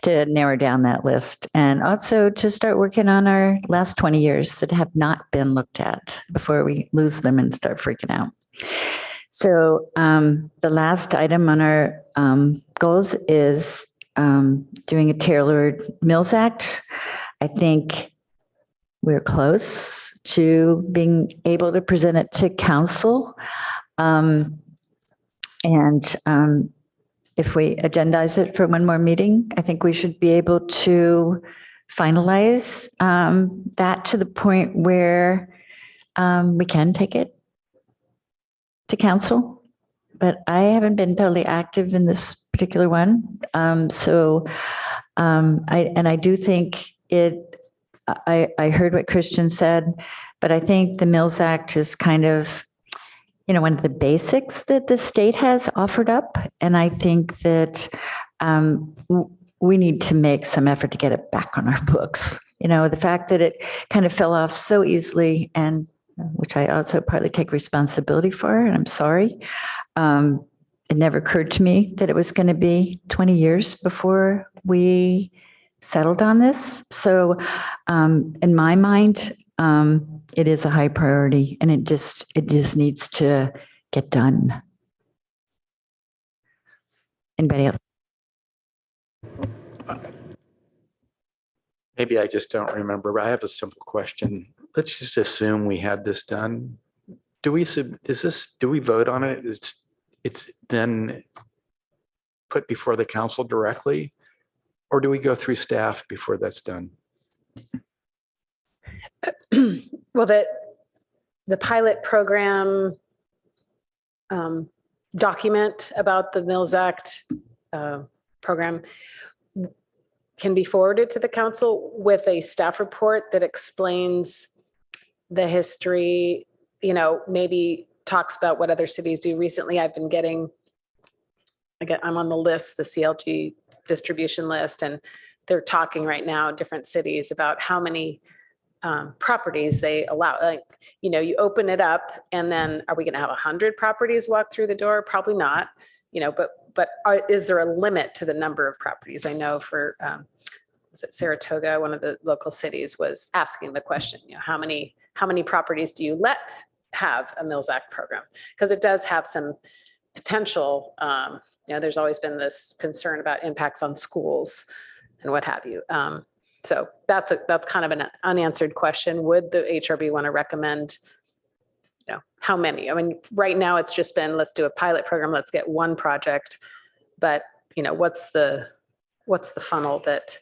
to narrow down that list, and also to start working on our last 20 years that have not been looked at before we lose them and start freaking out. So the last item on our goals is doing a tailored Mills Act. I think we're close to being able to present it to council. If we agendize it for one more meeting, I think we should be able to finalize that to the point where we can take it to council. But I haven't been totally active in this particular one. I do think I heard what Christian said, but I think the Mills Act is kind of, one of the basics that the state has offered up. And I think that we need to make some effort to get it back on our books. The fact that it kind of fell off so easily, and which I also partly take responsibility for, and I'm sorry. It never occurred to me that it was going to be 20 years before we settled on this. So in my mind, it is a high priority, and it just needs to get done. Anybody else? Maybe I just don't remember, but I have a simple question. Let's just assume we had this done. Do we vote on it? It's then put before the council directly, or do we go through staff before that's done? Well, the pilot program document about the Mills Act program can be forwarded to the council with a staff report that explains the history, maybe talks about what other cities do. Recently, I've been getting, I'm on the list, the CLG distribution list, and they're talking right now, different cities, about how many properties they allow. Like, you open it up and then are we going to have 100 properties walk through the door? Probably not, but is there a limit to the number of properties? I know for, was it Saratoga, one of the local cities was asking the question, how many properties do you let have a Mills Act program? Because it does have some potential, there's always been this concern about impacts on schools and what have you. So that's kind of an unanswered question. Would the HRB want to recommend, how many? I mean, right now it's just been, let's do a pilot program, let's get one project. But, what's the funnel that,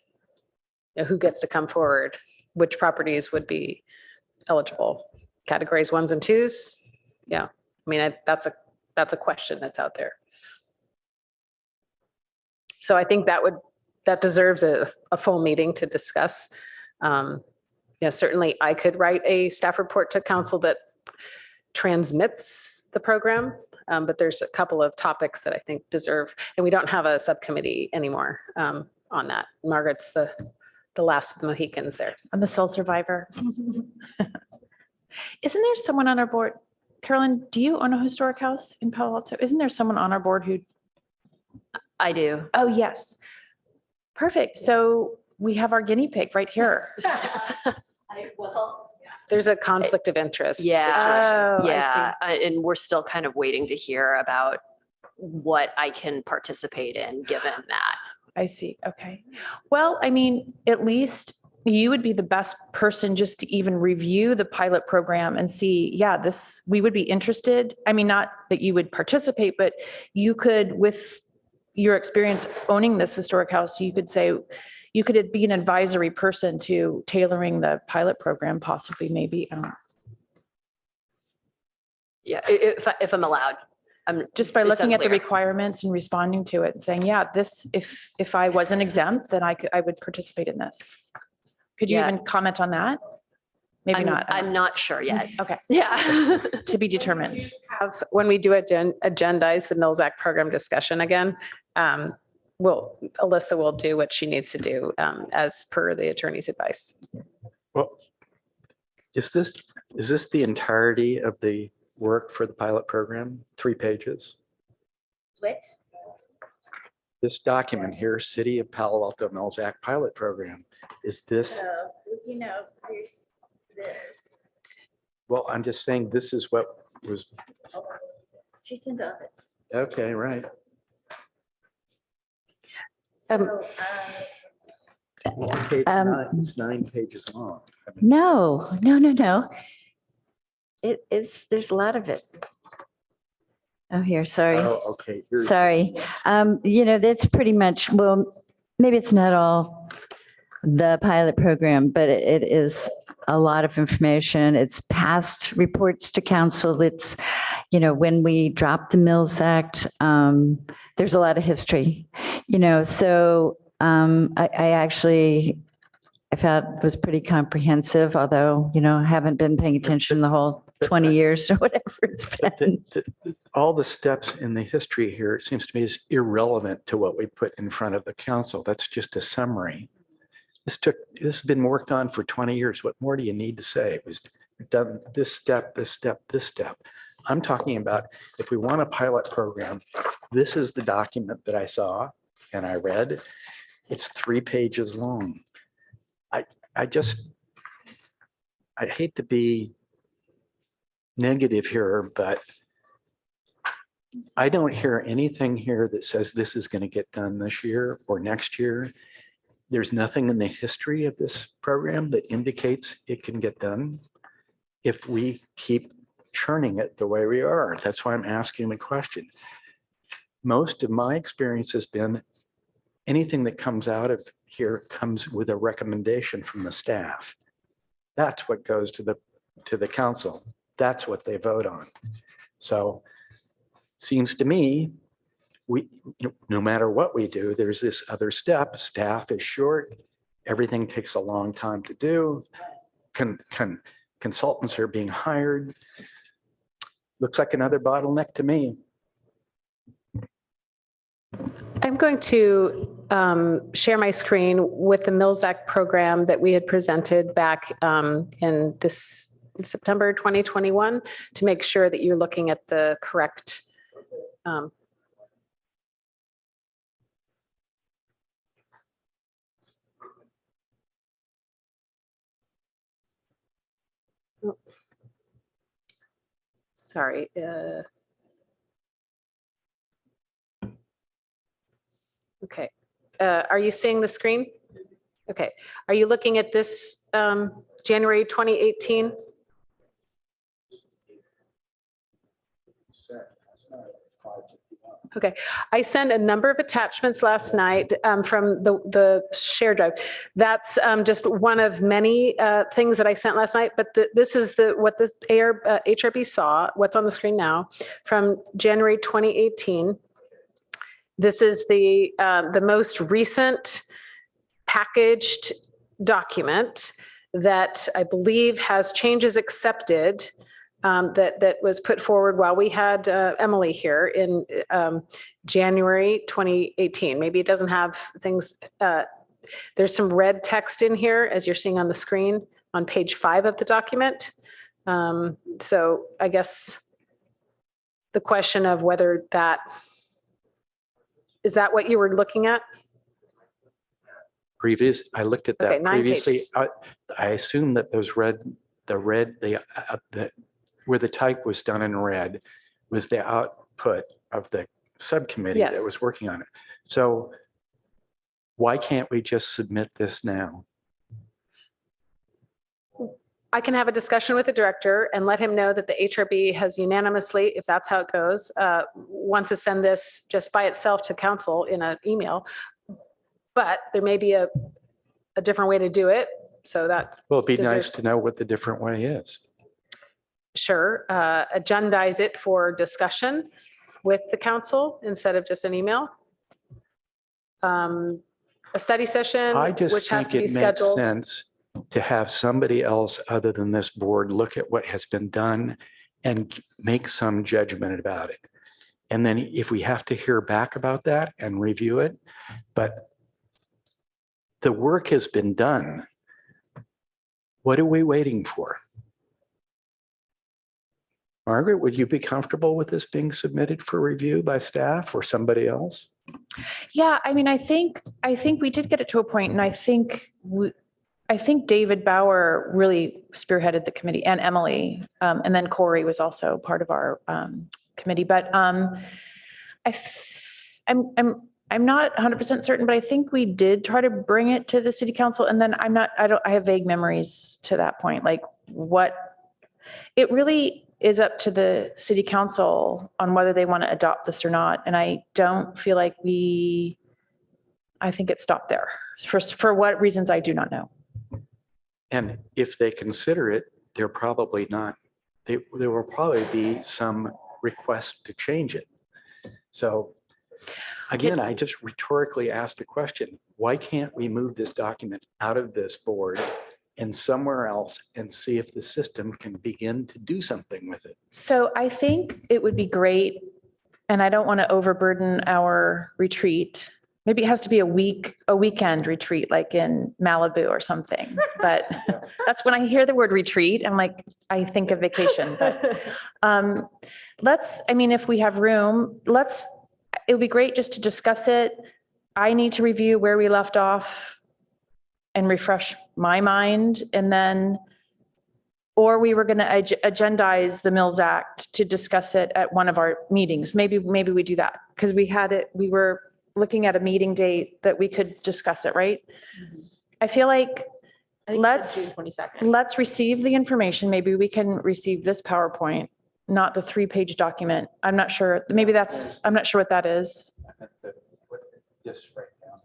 who gets to come forward? Which properties would be eligible? Categories 1s and 2s? Yeah, I mean, that's a question that's out there. So I think that deserves a full meeting to discuss. Certainly I could write a staff report to council that transmits the program, but there's a couple of topics that I think deserve, and we don't have a subcommittee anymore on that. Margaret's the last of the Mohicans there. I'm the sole survivor. Isn't there someone on our board? Carolyn, do you own a historic house in Palo Alto? Isn't there someone on our board who? I do. Oh, yes. Perfect. So we have our guinea pig right here. There's a conflict of interest. Yeah. Oh, I Yeah. And we're still kind of waiting to hear about what I can participate in given that. I see. Okay. Well, I mean, at least you would be the best person just to even review the pilot program and see, yeah, we would be interested. I mean, not that you would participate, but you could, with your experience owning this historic house, you could say, you could be an advisory person to tailoring the pilot program, possibly, maybe. I don't know. Yeah, if I'm allowed. Just by It's looking at the unclear. requirements and responding to it and saying, yeah, this, if I wasn't exempt, then I would participate in this. Could you Yeah. even comment on that? Maybe not. I'm not sure yet. Okay. Yeah. To be determined. When we do agendize the Mills Act program discussion again, Alyssa will do what she needs to do as per the attorney's advice. Well, is this the entirety of the work for the pilot program? 3 pages? What? This document here, City of Palo Alto Mills Act Pilot Program, is this? There's this. Well, I'm just saying this is what was, She's into it. okay, right. It's 9 pages long. I mean, No. There's a lot of it. Oh, here, sorry. Oh, okay. Here's- Sorry. That's pretty much, well, maybe it's not all the pilot program, but it is a lot of information. It's past reports to council. It's, when we dropped the Mills Act, there's a lot of history, so I thought it was pretty comprehensive, although, I haven't been paying attention the whole 20 years or whatever it's been. All the steps in the history here, it seems to me, is irrelevant to what we put in front of the council. That's just a summary. This has been worked on for 20 years. What more do you need to say? It was done this step, this step, this step. I'm talking about if we want a pilot program, this is the document that I saw and I read. It's 3 pages long. I hate to be negative here, but I don't hear anything here that says this is going to get done this year or next year. There's nothing in the history of this program that indicates it can get done if we keep churning it the way we are. That's why I'm asking the question. Most of my experience has been anything that comes out of here comes with a recommendation from the staff. That's what goes to the council. That's what they vote on. So seems to me no matter what we do, there's this other step. Staff is short. Everything takes a long time to do. Consultants are being hired. Looks like another bottleneck to me. I'm going to share my screen with the Mills Act program that we had presented back in September 2021 to make sure that you're looking at the correct. Sorry. Okay. Are you seeing the screen? Okay. Are you looking at this January 2018? Okay. I sent a number of attachments last night from the share drive. That's just one of many things that I sent last night, but this is what this HRB saw, what's on the screen now, from January 2018. This is the most recent packaged document that I believe has changes accepted that was put forward while we had Emily here in January 2018. Maybe it doesn't have things. There's some red text in here, as you're seeing on the screen on page 5 of the document. So I guess the question of whether is that what you were looking at? I looked at that Okay, 9 previously. pages. I assume that those where the type was done in red was the output of the subcommittee that Yes. was working on it. So why can't we just submit this now? I can have a discussion with the director and let him know that the HRB has unanimously, if that's how it goes, wants to send this just by itself to council in an email. But there may be a different way to do it. So that, Well, it'd be Deserves- nice to know what the different way is. sure, agendize it for discussion with the council instead of just an email. A study session, I just which has think to be it makes scheduled. sense to have somebody else other than this board look at what has been done and make some judgment about it. And then if we have to hear back about that and review it, but the work has been done. What are we waiting for? Margaret, would you be comfortable with this being submitted for review by staff or somebody else? Yeah, I mean, I think we did get it to a point, and I think David Bauer really spearheaded the committee, and Emily, and then Corey was also part of our committee. But I'm not 100% certain, but I think we did try to bring it to the city council, and then I have vague memories to that point, like what it really is up to the city council on whether they want to adopt this or not. And I don't feel like I think it stopped there for what reasons I do not know. And if they consider it, they're probably not, there will probably be some request to change it. So again, I just rhetorically asked the question, why can't we move this document out of this board and somewhere else and see if the system can begin to do something with it? So I think it would be great, and I don't want to overburden our retreat. Maybe it has to be a weekend retreat, like in Malibu or something. But that's when I hear the word retreat, I'm like, I think of vacation. But if we have room, it would be great just to discuss it. I need to review where we left off and refresh my mind. And then, or we were going to agendize the Mills Act to discuss it at one of our meetings. Maybe we do that because we were looking at a meeting date that we could discuss it, right? I feel like let's receive the information. Maybe we can receive this PowerPoint, not the 3-page document. I'm not sure. I'm not sure what that is. Yes, right now.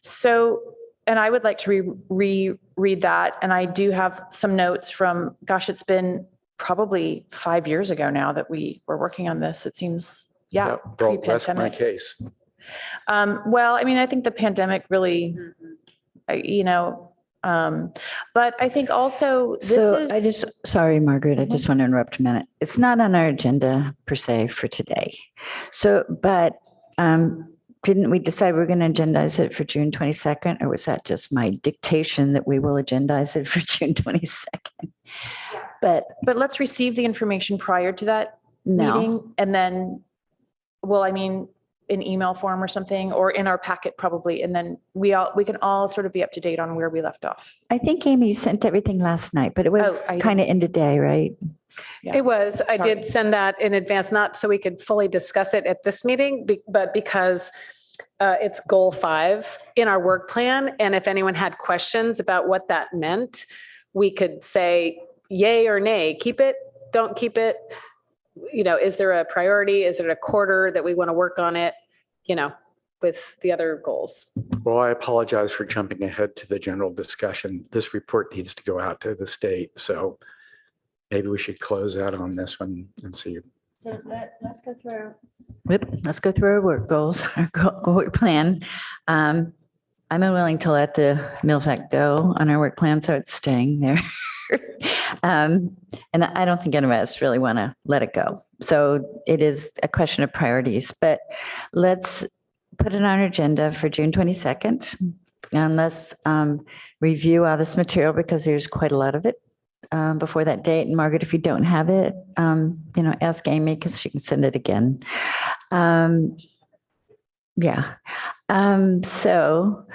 So, and I would like to reread that. And I do have some notes from, gosh, it's been probably 5 years ago now that we were working on this. It seems Yeah, Well, rest my pre-pandemic. case. Well, I mean, I think the pandemic really, you know, but I think also this So is. I just, sorry, Margaret, I Mhm. just want to interrupt a minute. It's not on our agenda per se for today. So, but didn't we decide we're going to agendize it for June 22nd? Or was that just my dictation that we will agendize it for June 22nd? But But let's receive the information prior to that no, meeting and then, well, I mean, in email form or something, or in our packet probably, and then we can all sort of be up to date on where we left off. I think Amy sent everything last night, but it was Oh, I kind of end of day, right? Yeah. It was, I Sorry. did send that in advance, not so we could fully discuss it at this meeting, but because it's goal 5 in our work plan. And if anyone had questions about what that meant, we could say yay or nay, keep it, don't keep it. You know, is there a priority? Is it a quarter that we want to work on it, you know, with the other goals? Well, I apologize for jumping ahead to the general discussion. This report needs to go out to the state. So maybe we should close out on this one and see. So let's go through. Let's go through our work goals, our work plan. I'm unwilling to let the Mills Act go on our work plan, so it's staying there. And I don't think any of us really want to let it go. So it is a question of priorities, but let's put it on our agenda for June 22nd. And let's review all this material because there's quite a lot of it before that date. And Margaret, if you don't have it, ask Amy because she can send it again. Yeah. So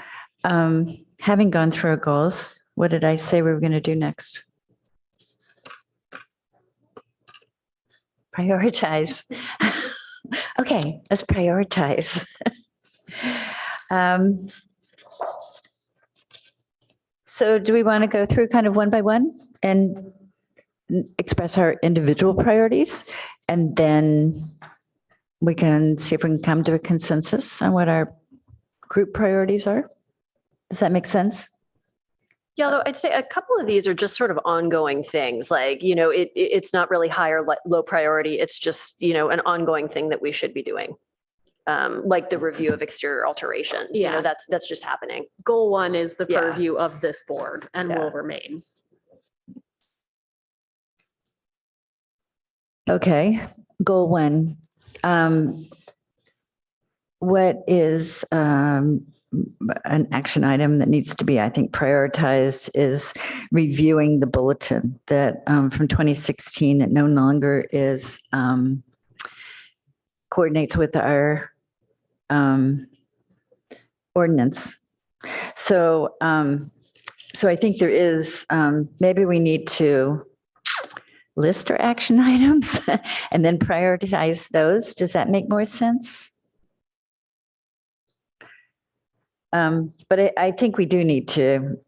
having gone through our goals, what did I say we were going to do next? Prioritize. Okay, let's prioritize. So do we want to go through kind of one by one and express our individual priorities? And then we can see if we can come to a consensus on what our group priorities are. Does that make sense? Yeah, although I'd say a couple of these are just sort of ongoing things, like, it's not really high or low priority. It's just, an ongoing thing that we should be doing. Like the review of exterior alterations, Yeah. that's just happening. Goal 1 is the Yeah. purview of this board and Yeah. will remain. Okay, goal 1. What is an action item that needs to be, I think, prioritized is reviewing the bulletin that from 2016, it no longer is coordinates with our ordinance. So, so I think there is, maybe we need to list our action items and then prioritize those. Does that make more sense? But I think we do need to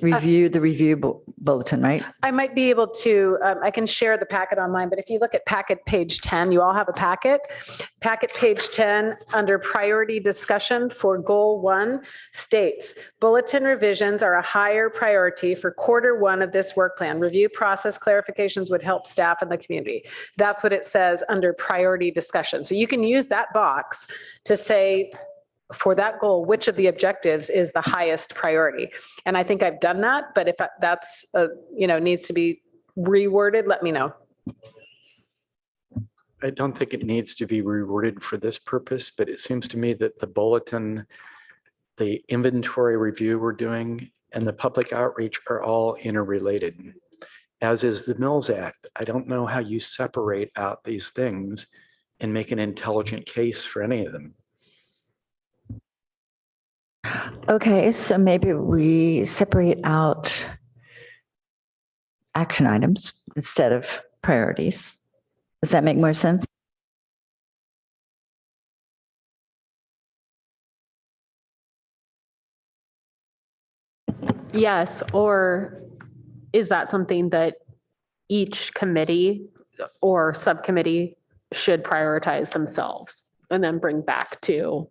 review the review bulletin, right? I might be able to, I can share the packet online, but if you look at packet page 10, you all have a packet. Packet page 10 under priority discussion for goal 1 states, bulletin revisions are a higher priority for quarter 1 of this work plan. Review process clarifications would help staff and the community. That's what it says under priority discussion. So you can use that box to say, for that goal, which of the objectives is the highest priority? And I think I've done that, but if that's, needs to be reworded, let me know. I don't think it needs to be reworded for this purpose, but it seems to me that the bulletin, the inventory review we're doing, and the public outreach are all interrelated, as is the Mills Act. I don't know how you separate out these things and make an intelligent case for any of them. Okay, so maybe we separate out action items instead of priorities. Does that make more sense? Yes, or is that something that each committee or subcommittee should prioritize themselves and then bring back to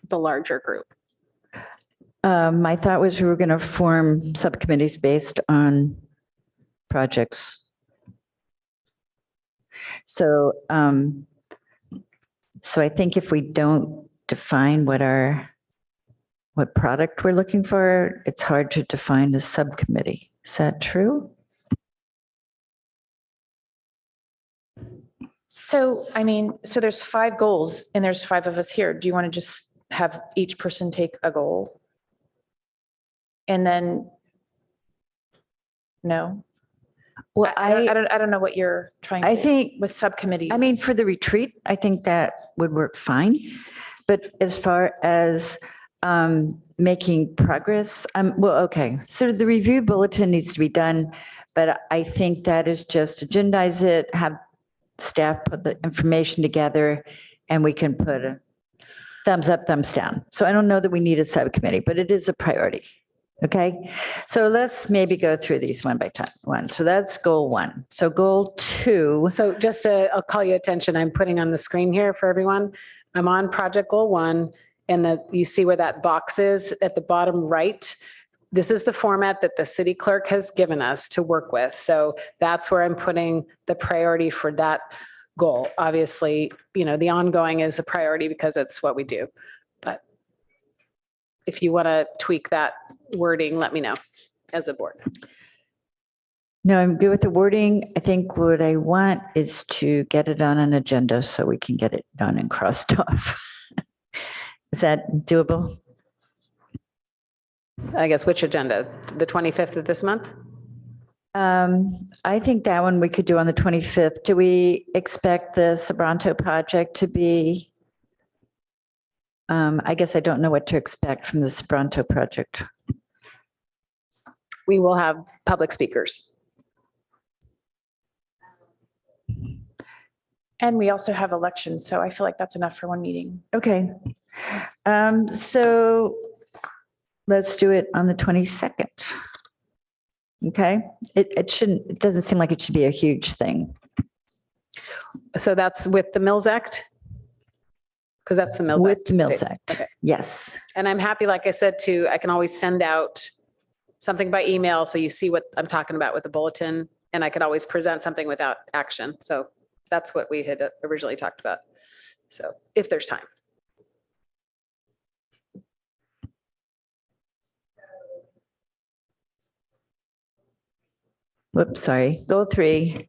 the larger group? My thought was we were going to form subcommittees based on projects. So, so I think if we don't define what product we're looking for, it's hard to define a subcommittee. Is that true? So, I mean, so there's 5 goals and there's 5 of us here. Do you want to just have each person take a goal? And then, no? Well, I don't know what you're trying I to, think, with subcommittees. I mean, for the retreat, I think that would work fine. But as far as making progress, well, okay. So the review bulletin needs to be done, but I think that is just agendize it, have staff put the information together, and we can put a thumbs up, thumbs down. So I don't know that we need a subcommittee, but it is a priority. Okay, so let's maybe go through these one by one. So that's goal 1. So goal 2. So just I'll call your attention, I'm putting on the screen here for everyone. I'm on project goal 1, and you see where that box is at the bottom right. This is the format that the city clerk has given us to work with. So that's where I'm putting the priority for that goal. Obviously, the ongoing is a priority because it's what we do. But if you want to tweak that wording, let me know as a board. No, I'm good with the wording. I think what I want is to get it on an agenda so we can get it done and crossed off. Is that doable? I guess which agenda? The 25th of this month? I think that one we could do on the 25th. Do we expect the Sabranto project to be? I guess I don't know what to expect from the Sabranto project. We will have public speakers. And we also have elections, so I feel like that's enough for one meeting. Okay. So let's do it on the 22nd. Okay. It doesn't seem like it should be a huge thing. So that's with the Mills Act? Because that's the Mills Act. With the Mills date. Act. Okay. Yes. And I'm happy, like I said, I can always send out something by email so you see what I'm talking about with the bulletin, and I could always present something without action. So that's what we had originally talked about. So if there's time. Whoops, sorry. Goal 3.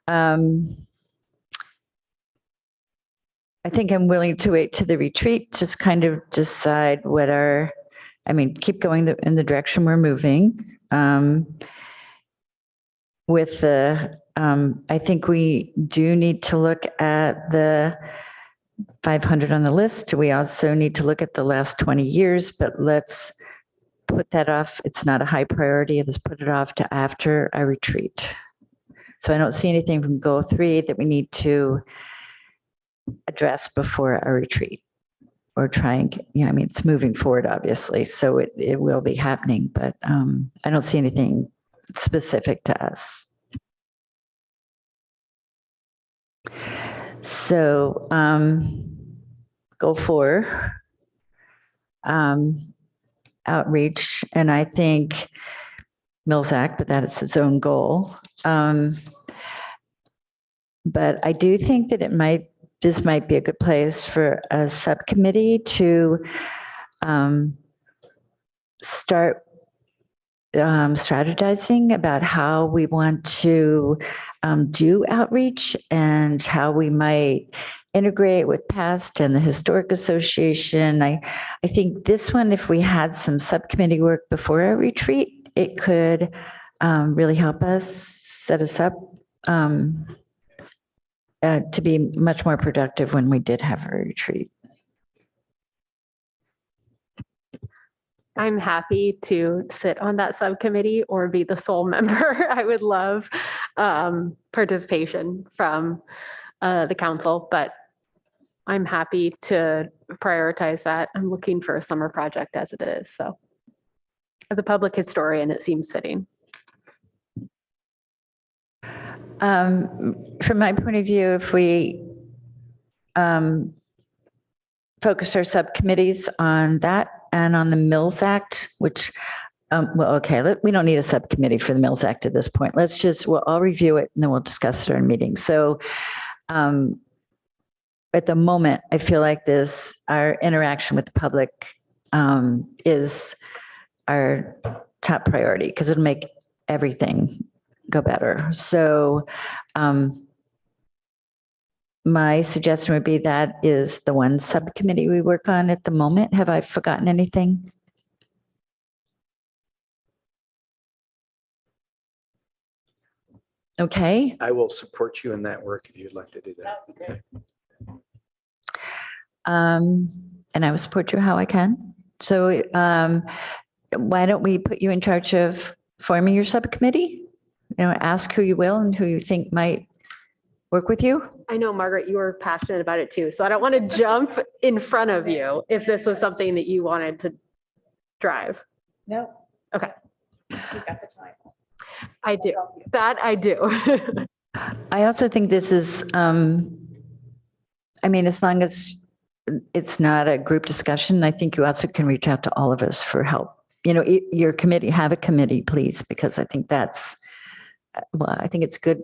I think I'm willing to wait to the retreat, just kind of decide keep going in the direction we're moving. I think we do need to look at the 500 on the list. We also need to look at the last 20 years, but let's put that off. It's not a high priority. Let's put it off to after our retreat. So I don't see anything from goal 3 that we need to address before our retreat or try and it's moving forward, obviously. So it will be happening, but I don't see anything specific to us. So goal 4, outreach, and I think Mills Act, but that is its own goal. But I do think that this might be a good place for a subcommittee to start strategizing about how we want to do outreach and how we might integrate with PAST and the Historic Association. I think this one, if we had some subcommittee work before our retreat, it could really help us set us up to be much more productive when we did have a retreat. I'm happy to sit on that subcommittee or be the sole member. I would love participation from the council, but I'm happy to prioritize that. I'm looking for a summer project as it is. So as a public historian, it seems fitting. From my point of view, if we focus our subcommittees on that and on the Mills Act, which Well, okay, we don't need a subcommittee for the Mills Act at this point. We'll all review it and then we'll discuss it in meeting. So at the moment, I feel like our interaction with the public is our top priority because it'll make everything go better. So my suggestion would be that is the one subcommittee we work on at the moment. Have I forgotten anything? Okay. I will support you in that work if you'd like to do that. And I will support you how I can. So why don't we put you in charge of forming your subcommittee? Ask who you will and who you think might work with you. I know, Margaret, you were passionate about it too. So I don't want to jump in front of you if this was something that you wanted to drive. No. Okay. You got the time. I do. That I do. I also think this is, as long as it's not a group discussion, I think you also can reach out to all of us for help. Your committee, have a committee, please, because I think I think it's good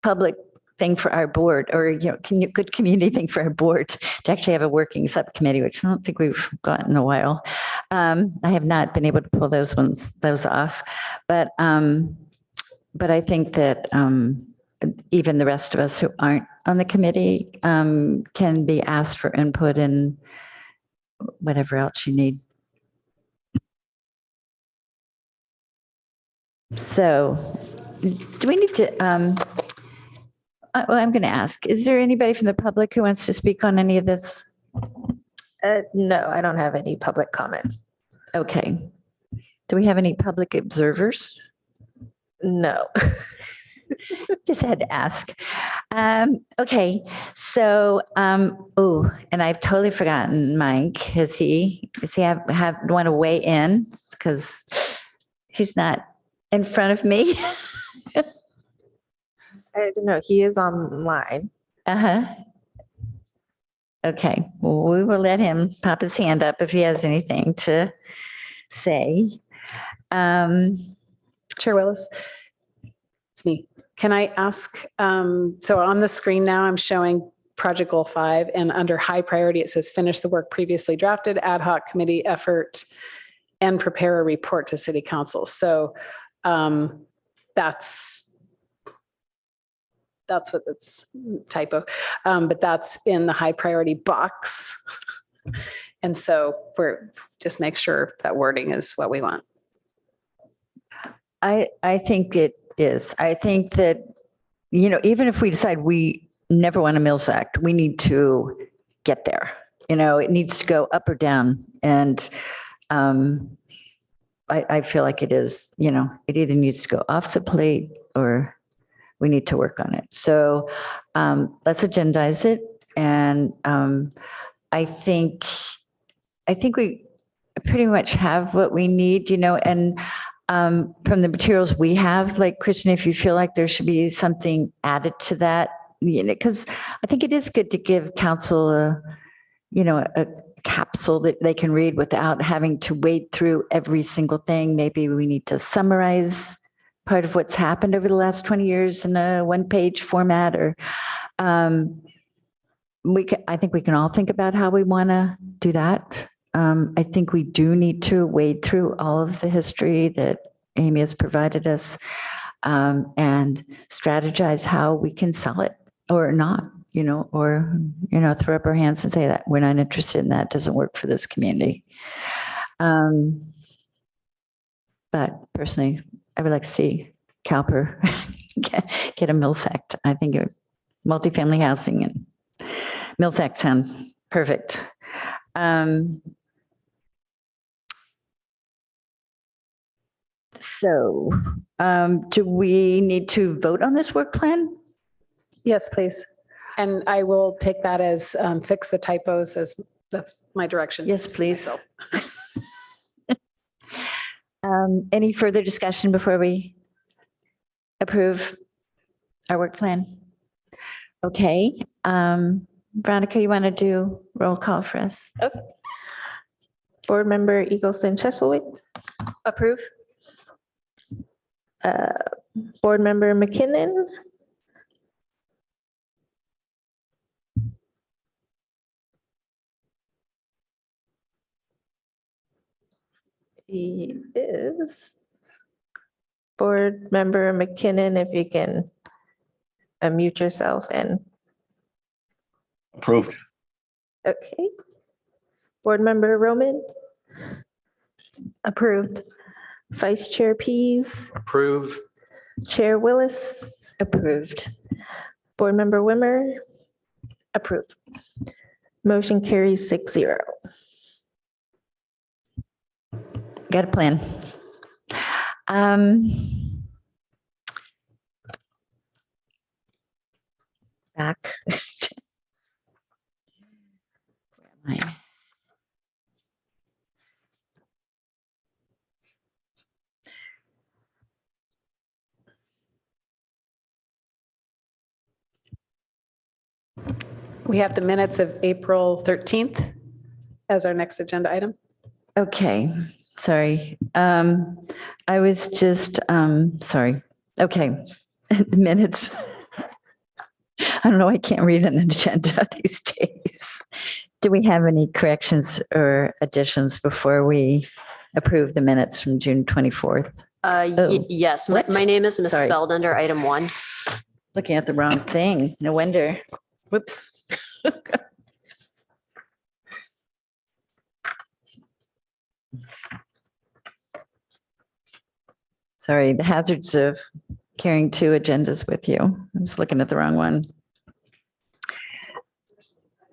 public thing for our board, or good community thing for our board to actually have a working subcommittee, which I don't think we've gotten in a while. I have not been able to pull those off, but I think that even the rest of us who aren't on the committee can be asked for input and whatever else you need. So, do we need to? Well, I'm going to ask, is there anybody from the public who wants to speak on any of this? No, I don't have any public comments. Okay. Do we have any public observers? No. Just had to ask. Okay. So, and I've totally forgotten Mike. Does he want to weigh in? Because he's not in front of me. I don't know. He is online. Uh-huh. Okay, well, we will let him pop his hand up if he has anything to say. Chair Willis, it's me. Can I ask, so on the screen now, I'm showing Project Goal 5, and under high priority, it says finish the work previously drafted, ad hoc committee effort, and prepare a report to City Council. So that's what it's typo, but that's in the high priority box. And so we're just make sure that wording is what we want. I think it is. I think that, even if we decide we never want a Mills Act, we need to get there. It needs to go up or down. And I feel like it is, it either needs to go off the plate or we need to work on it. So let's agendize it. And I think we pretty much have what we need, and from the materials we have, like Christian, if you feel like there should be something added to that, because I think it is good to give council a capsule that they can read without having to wade through every single thing. Maybe we need to summarize part of what's happened over the last 20 years in a one-page format, or I think we can all think about how we want to do that. I think we do need to wade through all of the history that Amy has provided us and strategize how we can sell it or not, or, throw up our hands and say that we're not interested in that, doesn't work for this community. But personally, I would like to see CalPER get a Mills Act. I think multifamily housing and Mills Act sound perfect. So do we need to vote on this work plan? Yes, please. And I will take that as fix the typos, as that's my direction. Yes, please. Any further discussion before we approve our work plan? Okay. Veronica, you want to do roll call for us? Okay. Board Member Eagleson Chesley, Approve? Board Member McKinnon, he is. Board Member McKinnon, if you can unmute yourself and, Approved. okay. Board Member Roman, Approved. Vice Chair Pease, Approve. Chair Willis, Approved. Board Member Wimmer, Approved. motion carries 6-0. Got a plan. Back. Where am I? We have the minutes of April 13th as our next agenda item. Okay, sorry. I was just, sorry. Okay, the minutes. I don't know, I can't read an agenda these days. Do we have any corrections or additions before we approve the minutes from June 24th? Oh, Yes, what? my name is Sorry. misspelled under item 1. Looking at the wrong thing, no wonder. Whoops. Sorry, the hazards of carrying 2 agendas with you. I'm just looking at the wrong one.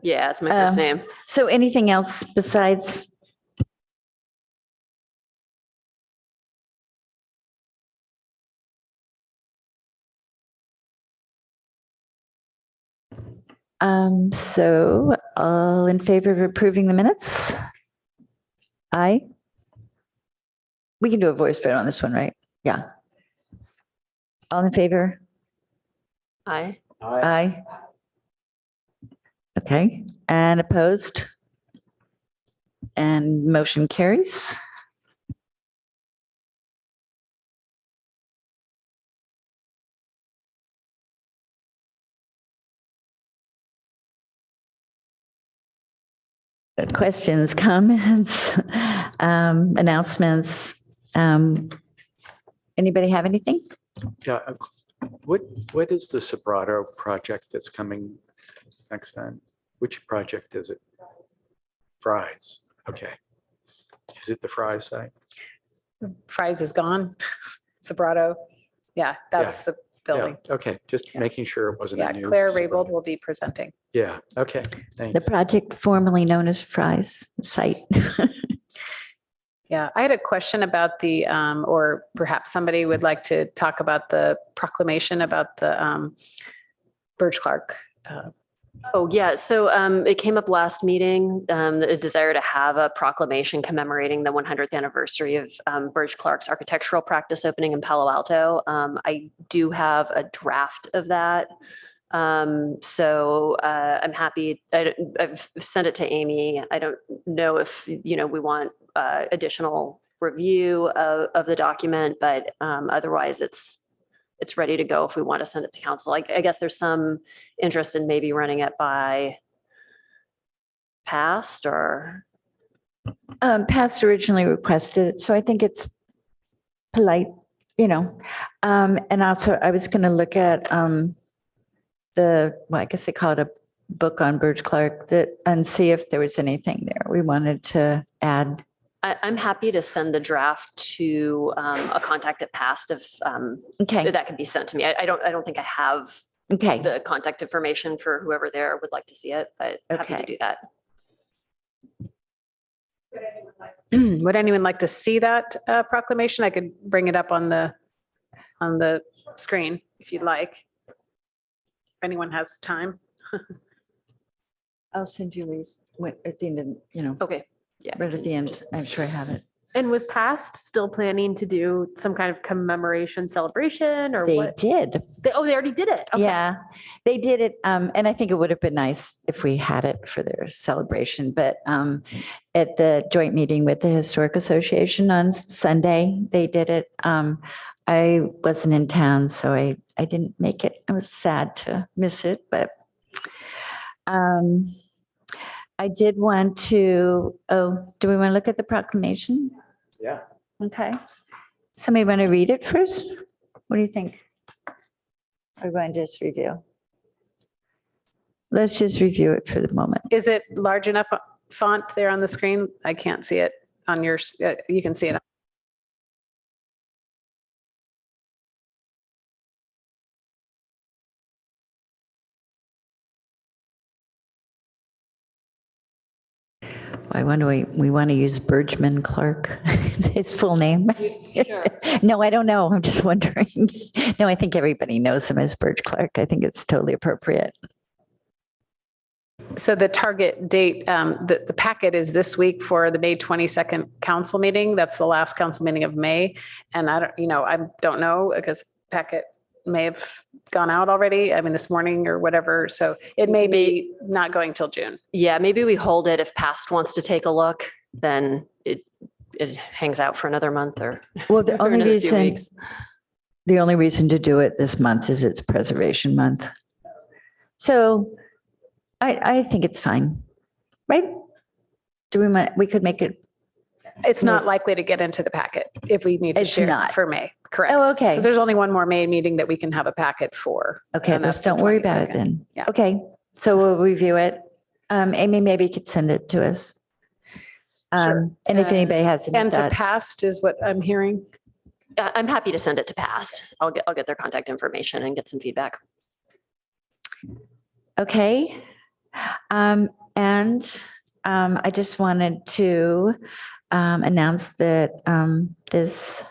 Yeah, it's my first Um, name. So anything else besides? So all in favor of approving the minutes? Aye. We can do a voice vote on this one, right? Yeah. All in favor? Aye. Aye. Okay, and opposed? And motion carries. Questions, comments, announcements? Anybody have anything? Yeah. What is the Sobrato project that's coming next time? Which project is it? Fries. Okay. Is it the Fries site? Fries is gone. Sobrato. Yeah, that's the Yeah. building. Okay. Just making sure it wasn't Yeah, a new. Claire Sobrato. Raybold will be presenting. Yeah. Okay. The Thanks. project formerly known as Fry's site. Yeah, I had a question about the, or perhaps somebody would like to talk about the proclamation about the Burge Clark. Oh, yeah. So it came up last meeting, the desire to have a proclamation commemorating the 100th anniversary of Burge Clark's architectural practice opening in Palo Alto. I do have a draft of that. So I'm happy. I've sent it to Amy. I don't know if, we want additional review of the document, but otherwise it's ready to go if we want to send it to council. I guess there's some interest in maybe running it by past or. Past originally requested it, so I think it's polite, And also I was going to look at I guess they call it a book on Burge Clark and see if there was anything there we wanted to add. I'm happy to send the draft to a contact at past if Okay, that could be sent to me. I don't think I have okay. the contact information for whoever there would like to see it, but happy to Okay. do that. Would anyone like to see that proclamation? I could bring it up on the screen if you'd like. If anyone has time. I'll send you these at the end of, Okay. right at the end. I'm sure I have it. And was past still planning to do some kind of commemoration celebration or They what? did. They already did it. Okay. Yeah, they did it. And I think it would have been nice if we had it for their celebration. But at the joint meeting with the Historic Association on Sunday, they did it. I wasn't in town, so I didn't make it. I was sad to miss it, but I did want to, do we want to look at the proclamation? Yeah. Okay. Somebody want to read it first? What do you think? Or going to just review? Let's just review it for the moment. Is it large enough font there on the screen? I can't see it on yours. You can see it. I wonder, we want to use Bergman Clerk, his full name. No, I don't know. I'm just wondering. No, I think everybody knows him as Burge Clark. I think it's totally appropriate. So the target date, the packet is this week for the May 22nd council meeting. That's the last council meeting of May. And I don't know because packet may have gone out already. I mean, this morning or whatever. So it may be not going till June. Yeah, maybe we hold it. If past wants to take a look, then it hangs out for another month or Well, the or only another few reason, weeks. the only reason to do it this month is it's Preservation Month. So I think it's fine, right? We could make it, It's not likely to get into the packet if we need to It's share not. for May. Correct. Oh, okay. Because there's only one more May meeting that we can have a packet for. okay, and let's that's the don't worry about it 22nd. then. Yeah. Okay, so we'll review it. Amy, maybe you could send it to us. Sure. And if anybody has any And to thoughts. past is what I'm hearing. I'm happy to send it to past. I'll get their contact information and get some feedback. Okay. I just wanted to announce that this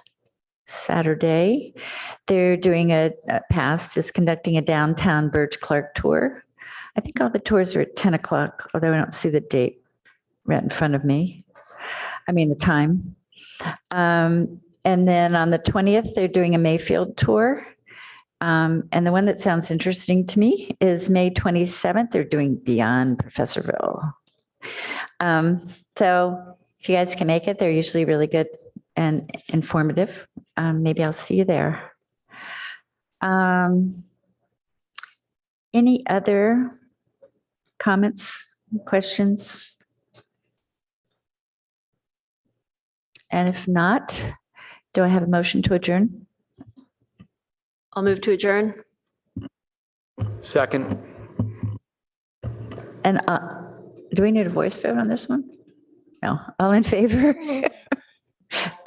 Saturday, they're doing past is conducting a downtown Burge Clark tour. I think all the tours are at 10 o'clock, although I don't see the date right in front of me. I mean, the time. And then on the 20th, they're doing a Mayfield tour. And the one that sounds interesting to me is May 27th, they're doing Beyond Professorville. So if you guys can make it, they're usually really good and informative. Maybe I'll see you there. Any other comments, questions? And if not, do I have a motion to adjourn? I'll move to adjourn. Second. And do we need a voice vote on this one? No. All in favor?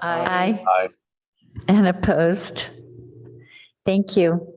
Aye. Aye. And opposed? Thank you.